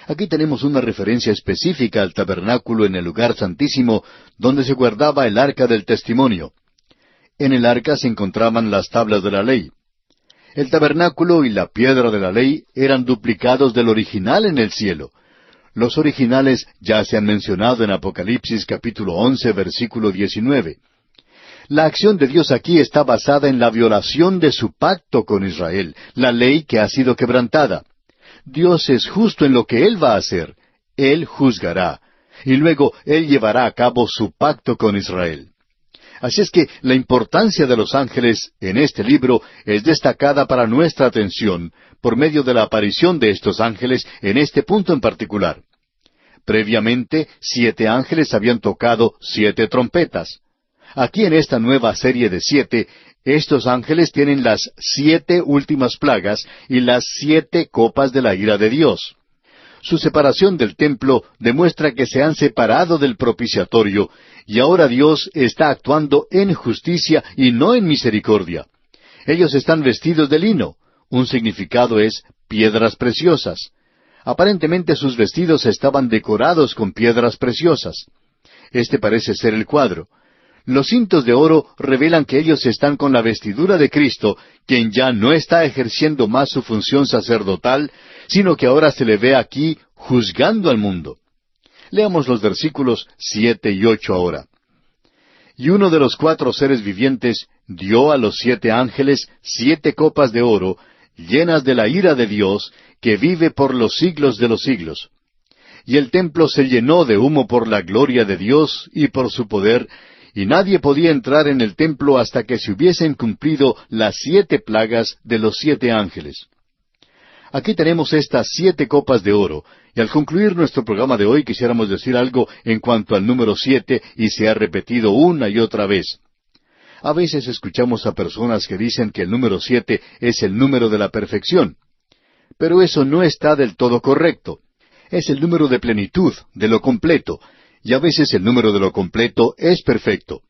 Aquí tenemos una referencia específica al tabernáculo en el lugar santísimo, donde se guardaba el arca del testimonio. En el arca se encontraban las tablas de la ley. El tabernáculo y la piedra de la ley eran duplicados del original en el cielo. Los originales ya se han mencionado en Apocalipsis capítulo 11, versículo 19. La acción de Dios aquí está basada en la violación de su pacto con Israel, la ley que ha sido quebrantada. Dios es justo en lo que Él va a hacer. Él juzgará. Y luego Él llevará a cabo su pacto con Israel. Así es que la importancia de los ángeles en este libro es destacada para nuestra atención por medio de la aparición de estos ángeles en este punto en particular. Previamente, 7 ángeles habían tocado 7 trompetas. Aquí en esta nueva serie de 7, estos ángeles tienen las 7 últimas plagas y las 7 copas de la ira de Dios. Su separación del templo demuestra que se han separado del propiciatorio, y ahora Dios está actuando en justicia y no en misericordia. Ellos están vestidos de lino. Un significado es piedras preciosas. Aparentemente sus vestidos estaban decorados con piedras preciosas. Este parece ser el cuadro. Los cintos de oro revelan que ellos están con la vestidura de Cristo, quien ya no está ejerciendo más su función sacerdotal, sino que ahora se le ve aquí juzgando al mundo. Leamos los versículos 7 y 8 ahora. «Y uno de los 4 seres vivientes dio a los 7 ángeles 7 copas de oro, llenas de la ira de Dios, que vive por los siglos de los siglos. y el templo se llenó de humo por la gloria de Dios y por su poder, y nadie podía entrar en el templo hasta que se hubiesen cumplido las 7 plagas de los 7 ángeles. Aquí tenemos estas 7 copas de oro, y al concluir nuestro programa de hoy quisiéramos decir algo en cuanto al número 7, y se ha repetido una y otra vez. A veces escuchamos a personas que dicen que el número 7 es el número de la perfección. Pero eso no está del todo correcto. Es el número de plenitud, de lo completo, y a veces el número de lo completo es perfecto.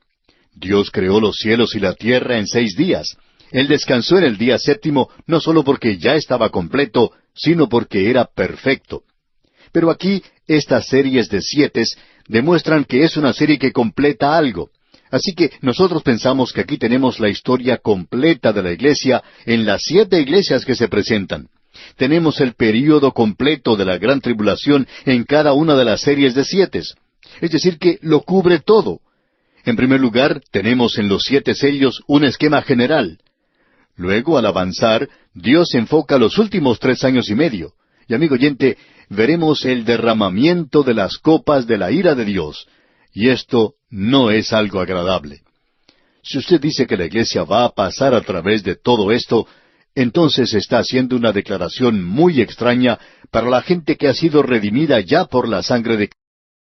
Dios creó los cielos y la tierra en 6 días. Él descansó en el día séptimo no solo porque ya estaba completo, sino porque era perfecto. Pero aquí, estas series de 7 demuestran que es una serie que completa algo. Así que nosotros pensamos que aquí tenemos la historia completa de la iglesia en las 7 iglesias que se presentan. Tenemos el período completo de la gran tribulación en cada una de las series de 7. Es decir, que lo cubre todo. En primer lugar, tenemos en los 7 sellos un esquema general. Luego, al avanzar, Dios enfoca los últimos 3 años y medio. Y amigo oyente, veremos el derramamiento de las copas de la ira de Dios. Y esto no es algo agradable. Si usted dice que la iglesia va a pasar a través de todo esto, entonces está haciendo una declaración muy extraña para la gente que ha sido redimida ya por la sangre de Cristo.